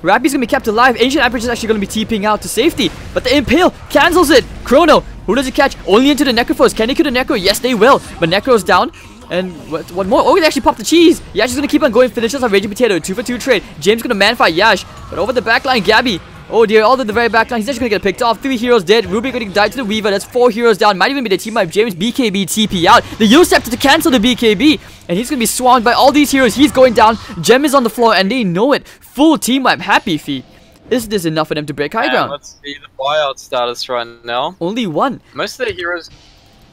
Rappy's gonna be kept alive. Ancient Average is actually gonna be TPing out to safety, but the Impale cancels it. Chrono, who does he catch? Only into the Necrophos. Can he kill the Necro? Yes, they will. But Necro's down. And what more? Oh, they actually popped the cheese. Yash is gonna keep on going. Finishes on Raging Potato. 2 for 2 trade. James gonna man fight Yash, but over the backline, Gabby. Oh dear, all to the very back line. He's actually gonna get picked off. 3 heroes dead. Ruby gonna die to the Weaver. That's 4 heroes down. Might even be the team up. James BKB TP out. The Yosepter to cancel the BKB. And he's gonna be swarmed by all these heroes. He's going down. Gem is on the floor and they know it. Full team wipe. HappyFeet. Is this enough for them to break high ground? Let's see the buyout status right now. Only 1. Most of the heroes...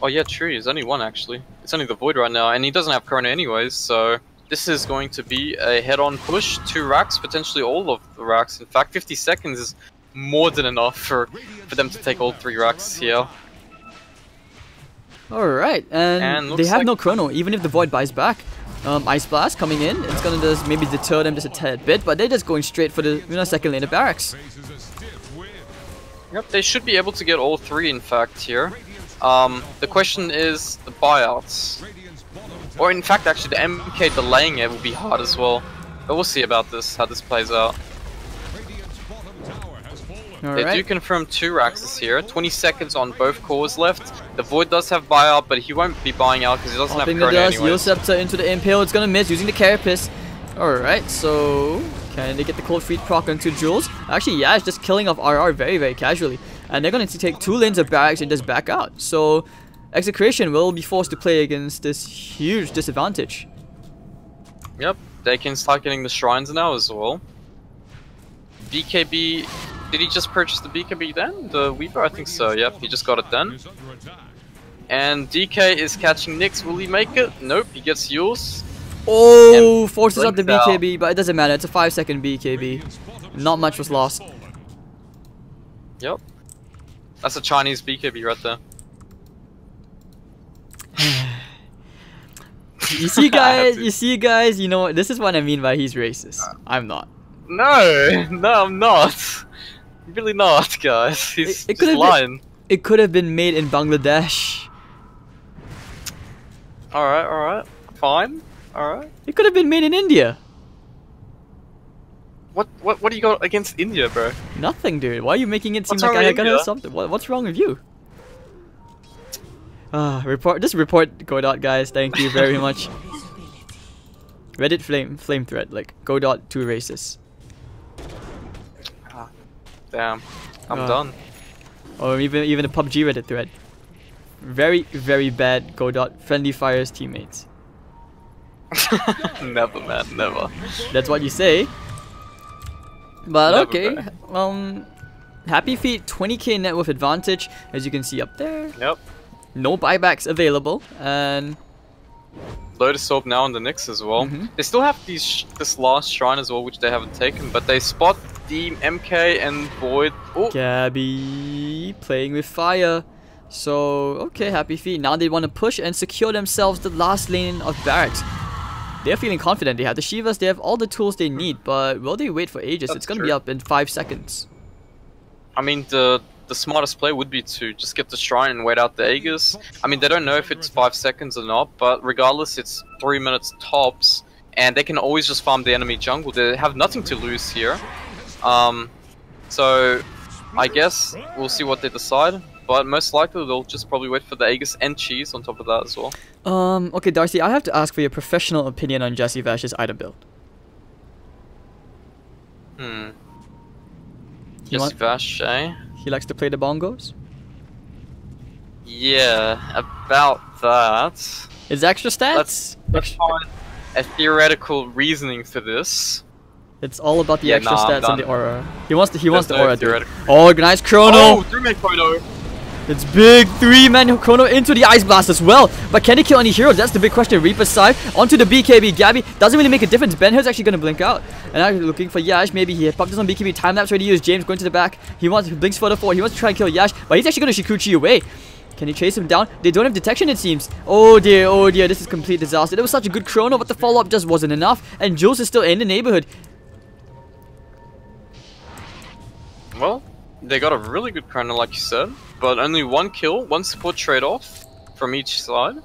Oh yeah, true. There's only 1 actually. It's only the Void right now, and he doesn't have Chrono anyways, so... This is going to be a head-on push. 2 racks, potentially all of the racks. In fact, 50 seconds is more than enough for them to take all 3 racks here. Alright, and they have no Chrono, even if the Void buys back. Ice Blast coming in, it's gonna just maybe deter them just a tad bit, but they're just going straight for the second lane of barracks. Yep, they should be able to get all 3 in fact here. The question is the buyouts. Or in fact actually the MK delaying it will be hard as well. But we'll see about this, how this plays out. They do confirm 2 racks here. 20 seconds on both cores left. The Void does have buyout, but he won't be buying out because he doesn't have Chrono anyway. Yosepter into the Impale. It's gonna miss using the Carapace. Alright, so can they get the Cold Feet proc onto Jules? Actually, yeah, it's just killing off RR very, very casually. And they're going to take 2 lanes of barracks and just back out. So XctN will be forced to play against this huge disadvantage. Yep, they can start getting the shrines now as well. BKB... Did he just purchase the BKB then? The Weaver? I think so, yep, he just got it then. And DK is catching Nyx. Will he make it? Nope, he gets Yules. Oh, forces out the BKB, but it doesn't matter. It's a 5-second BKB. Not much was lost. Yep. That's a Chinese BKB right there. You see, guys. You see, guys. You know what? This is what I mean by he's racist. I'm not. No, no, I'm not. Really not, guys. He's It just lying. It could have been made in Bangladesh. Alright, fine. Alright. It could have been made in India. What do you got against India, bro? Nothing, dude. Why are you making it seem What's like wrong I with gotta India? have something? What's wrong with you? Just report Godot, guys. Thank you very much. Reddit flame thread, like Godot 2 racist. Damn, I'm done. Or even a PUBG Reddit thread. Very, very bad Godot friendly fires teammates. Never, man, never. That's what you say. But Never, okay, bro. HappyFeet 20k net worth advantage, as you can see up there. Yep. No buybacks available, and Lotus Orb now on the Nyx as well. Mhm. They still have this last shrine as well, which they haven't taken, but they spot the MK and Void. Oh, Gabby playing with fire. So okay, HappyFeet. Now they want to push and secure themselves the last lane of barracks. They're feeling confident. They have the Shivas. They have all the tools they need. But will they wait for ages? That's It's gonna be true. up in 5 seconds. I mean, the smartest play would be to just get the shrine and wait out the Aegis. I mean, they don't know if it's 5 seconds or not, but regardless, it's 3 minutes tops, and they can always just farm the enemy jungle. They have nothing to lose here. So I guess we'll see what they decide, but most likely they'll just probably wait for the Aegis and cheese on top of that as well. Okay, Darcy, I have to ask for your professional opinion on Jesse Vash's item build. He Just Vash, eh? He likes to play the bongos. Yeah, about that. Is extra stats? Let's find a theoretical reasoning for this. It's all about the Yeah, extra nah, I'm stats and the done. aura. He wants the There's no aura, dude. theoretical. Oh, nice chrono! Oh, 3-man chrono! It's big 3-man chrono into the Ice Blast as well. But can he kill any heroes? That's the big question. Reaper's side onto the BKB. Gabby doesn't really make a difference. Ben Hill's actually going to blink out. And I'm looking for Yash. Maybe he popped this on BKB. Time lapse ready to use. James going to the back. He blinks further forward. He wants to try and kill Yash. But he's actually going to Shikuchi away. Can he chase him down? They don't have detection, it seems. Oh dear, this is complete disaster. It was such a good chrono, but the follow-up just wasn't enough. And Jules is still in the neighborhood. Well, they got a really good chrono, like you said, but only 1 kill, 1 support trade-off from each side.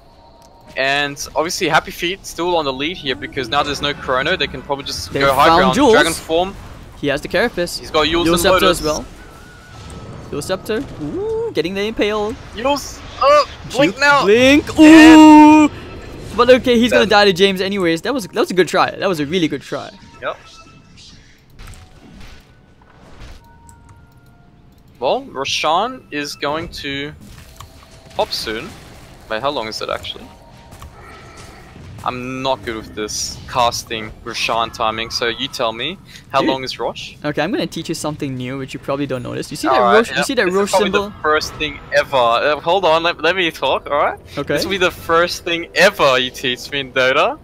And obviously HappyFeet still on the lead here because now there's no chrono. They can probably just They go high found ground. Jules. Dragon form. He has the Carapace. He's got Yules Yule and Scepter Lotus as well. Yule Scepter. Ooh, getting the impale. Yules. Oh, blink Juke, now. Blink. Ooh. But okay, he's gonna Then- die to James anyways. That was a good try. That was a really good try. Yep. Well, Roshan is going to pop soon. Wait, how long is it actually? I'm not good with this casting Roshan timing, so you tell me. How Dude. long is Rosh? Okay, I'm gonna teach you something new which you probably don't notice. You see that Alright, Roche? yep. You see that This Roche is probably symbol? the first thing ever. Hold on, let me talk, alright? Okay. This will be the first thing ever you teach me in Dota.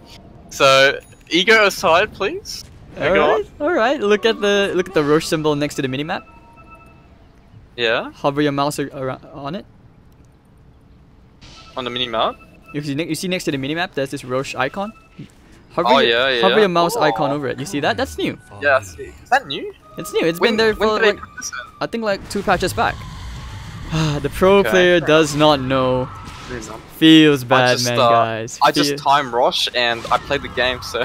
So, ego aside, please. Alright. Look at the Roche symbol next to the minimap. Yeah, Hover your mouse around on it. on the minimap. You see next to the minimap, there's this Roche icon. Hover Oh, your, yeah. Hover your mouse Oh. icon over it. You see that? That's new. Yeah, I see. Is that new? It's new. It's been there when for did they like put this in? I think like 2 patches back. The pro Okay. player does not know. Feels bad, man, guys. I just time Rosh and I played the game, so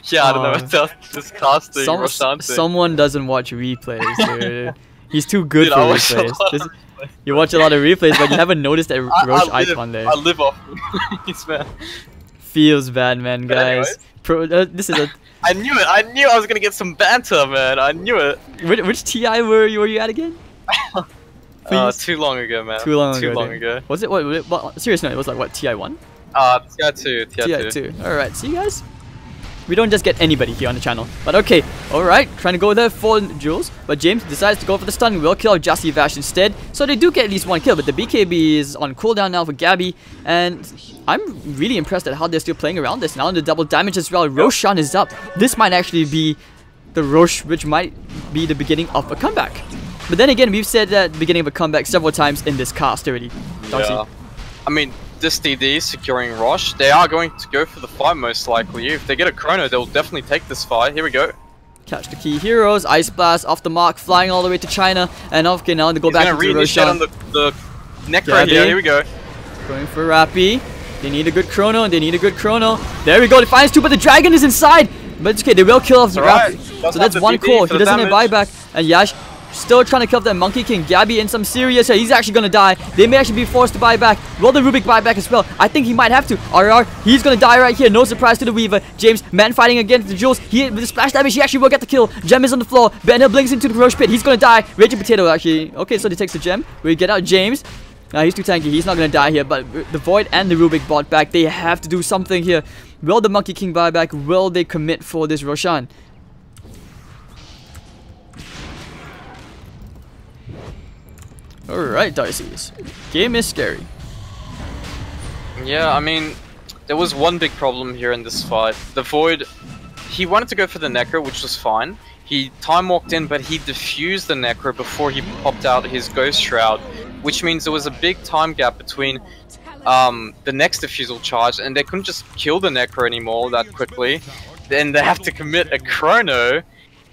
yeah, I don't know Oh. about this casting Roshan thing. Someone doesn't watch replays, dude. He's too good Dude, for I watch a replays. lot of This- replays. you watch a lot of replays, but you haven't noticed that Roche I live, icon there. I live off replays, man. Feels bad, man, But guys. This is a I knew it. I knew I was gonna get some banter, man. I knew it. which TI were you at again? Please? Too long ago, man. Too long Too ago. long dude. ago. Was it what? Seriously, no, it was like what TI1? TI2. TI2. All right, see you guys. We don't just get anybody here on the channel. But okay, alright, trying to go there for Jules. But James decides to go for the stun. Will kill Jassy Vash instead. So they do get at least 1 kill. But the BKB is on cooldown now for Gabby. And I'm really impressed at how they're still playing around this. Now the double damage as well. Roshan is up. This might actually be the Roche, which might be the beginning of a comeback. But then again, we've said that beginning of a comeback several times in this cast already. Darcy. Yeah. I mean, this DD securing Rosh, they are going to go for the fight most likely. If they get a chrono, they'll definitely take this fight. Here we go. Catch the key heroes. Ice Blast off the mark, flying all the way to China. And okay, now they go back into He's Roshan. gonna read the Necro here. Here we go. Going for Rappy. They need a good chrono. They need a good chrono. There we go. They finds two, but the dragon is inside. But it's okay. They will kill off Rappy. So that's one core. He doesn't have buyback. And Yash still trying to kill that Monkey King. Gabby in some serious hit. He's actually going to die. They may actually be forced to buy back. Will the Rubik buy back as well? I think he might have to. RR, he's going to die right here. No surprise to the Weaver. James, man fighting against the Jules. He, with the splash damage, he actually will get the kill. Gem is on the floor. Ben Hill blinks into the Roche pit. He's going to die. Raging Potato actually. Okay, so he takes the Gem. We get out James. He's too tanky. He's not going to die here. But the Void and the Rubik bought back. They have to do something here. Will the Monkey King buy back? Will they commit for this Roshan? Alright, Darcy's. Game is scary. Yeah, I mean, there was one big problem here in this fight. The Void, he wanted to go for the Necro, which was fine. He time walked in, but he defused the Necro before he popped out his Ghost Shroud, which means there was a big time gap between the next defusal charge, and they couldn't just kill the Necro anymore that quickly. Then they have to commit a Chrono,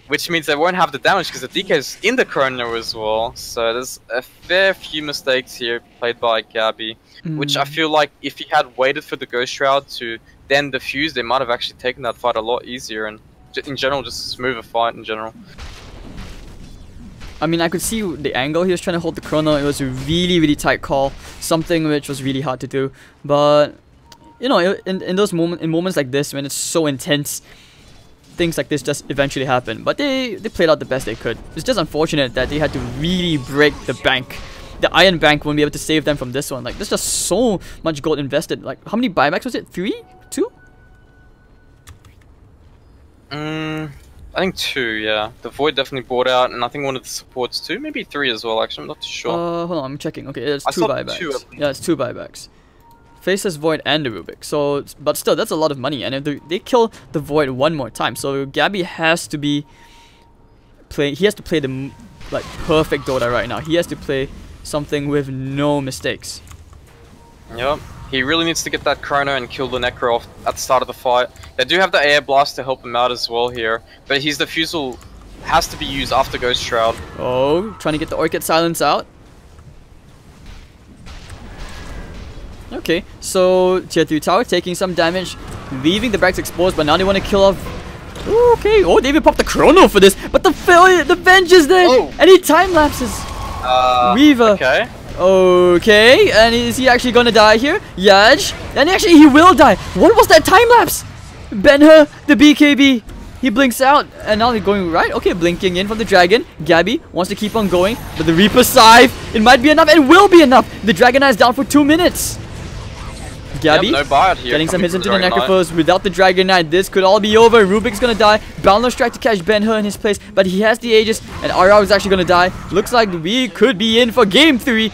which means they won't have the damage because the DK is in the Chrono as well. So there's a fair few mistakes here played by Gabby, which I feel like if he had waited for the Ghost Shroud to then defuse, they might have actually taken that fight a lot easier and in general just a smoother fight in general. I mean, I could see the angle he was trying to hold the Chrono. It was a really, really tight call. Something which was really hard to do. But, you know, in those moments like this, when it's so intense, things like this just eventually happen. But they played out the best they could. It's just unfortunate that they had to really break the bank. The Iron Bank won't be able to save them from this one. Like, there's just so much gold invested. Like, how many buybacks was it? 3? 2? I think 2, yeah. The Void definitely bought out, and I think one of the supports too. Maybe 3 as well, actually. I'm not too sure. Hold on, I'm checking. Okay, it's 2 buybacks. Yeah, it's 2 buybacks. Faces Void and the Rubik. So, but still, that's a lot of money. And if they kill the Void one more time, so Gabby has to be he has to play the like perfect Dota right now. He has to play something with no mistakes. Yep. He really needs to get that Chrono and kill the Necro off at the start of the fight. They do have the Air Blast to help him out as well here, but his defusal has to be used after Ghost Shroud. Oh, trying to get the Orchid Silence out. Okay, so Tier 3 Tower taking some damage, leaving the backs exposed, but now they want to kill off. Ooh, okay, oh, they even popped the Chrono for this, but the Venge is there, and he time lapses. Weaver. Okay. Okay, and is he actually gonna die here? Yaj, and actually he will die. What was that time lapse? Ben-Hur, the BKB. He blinks out, and now they're going right. Okay, blinking in from the dragon. Gabby wants to keep on going, but the Reaper Scythe, it might be enough. It will be enough. The Dragon Eye is down for 2 minutes. Gabby, no buyout here, getting some hits into the Necrophos. Without the Dragon Knight, this could all be over. Rubik's gonna die. Boundless Strike to catch Ben-Hur in his place, but he has the Aegis, and RR is actually gonna die. Looks like we could be in for Game 3.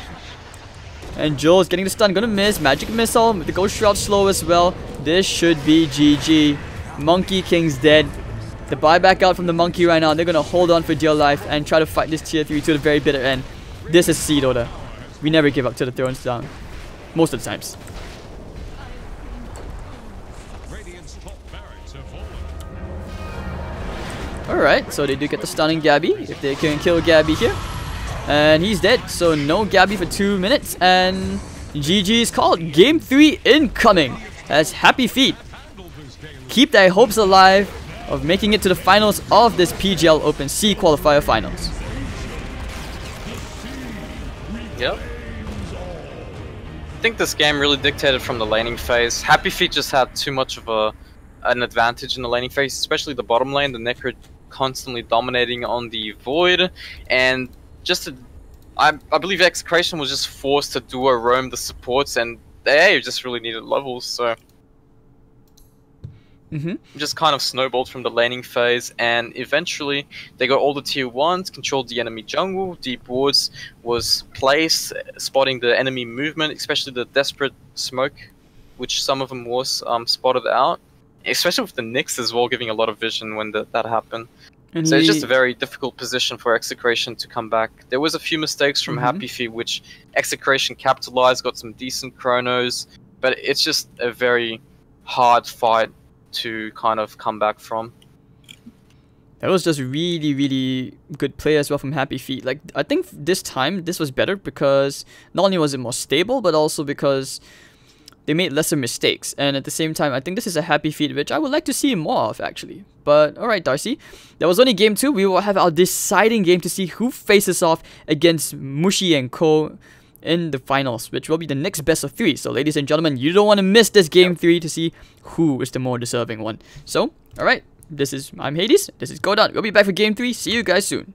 And Joel's getting the stun, gonna miss. Magic Missile, the Ghost Shroud slow as well. This should be GG. Monkey King's dead. The buyback out from the Monkey right now. They're gonna hold on for dear life and try to fight this Tier 3 to the very bitter end. This is Seed Order. We never give up till the throne's down. Most of the times. Alright, so they do get the stunning Gabby. If they can kill Gabby here. And he's dead, so no Gabby for 2 minutes. And GG is called. Game 3 incoming. As HappyFeet keep their hopes alive of making it to the finals of this PGL Open C Qualifier Finals. Yep. I think this game really dictated from the laning phase. HappyFeet just had too much of an advantage in the laning phase, especially the bottom lane. The Necro constantly dominating on the Void, and I believe XctN was just forced to duo roam the supports, and they just really needed levels, so just kind of snowballed from the laning phase, and eventually they got all the Tier 1s, controlled the enemy jungle. Deep Woods was placed, spotting the enemy movement, especially the Desperate Smoke, which some of them was spotted out, especially with the Nyx as well, giving a lot of vision when that happened. And so it's just a very difficult position for XctN to come back. There was a few mistakes from HappyFeet, which XctN capitalized, got some decent chronos, but it's just a very hard fight to kind of come back from. That was just really, really good play as well from HappyFeet. Like, I think this time, this was better because not only was it more stable, but also because they made lesser mistakes. And at the same time, I think this is a HappyFeet which I would like to see more of, actually. But, alright, Darcy. That was only game 2. We will have our deciding game to see who faces off against Mushi and Co. in the finals, which will be the next best of 3. So, ladies and gentlemen, you don't want to miss this game 3 to see who is the more deserving one. So, alright. I'm Hades. This is Godon. We'll be back for game 3. See you guys soon.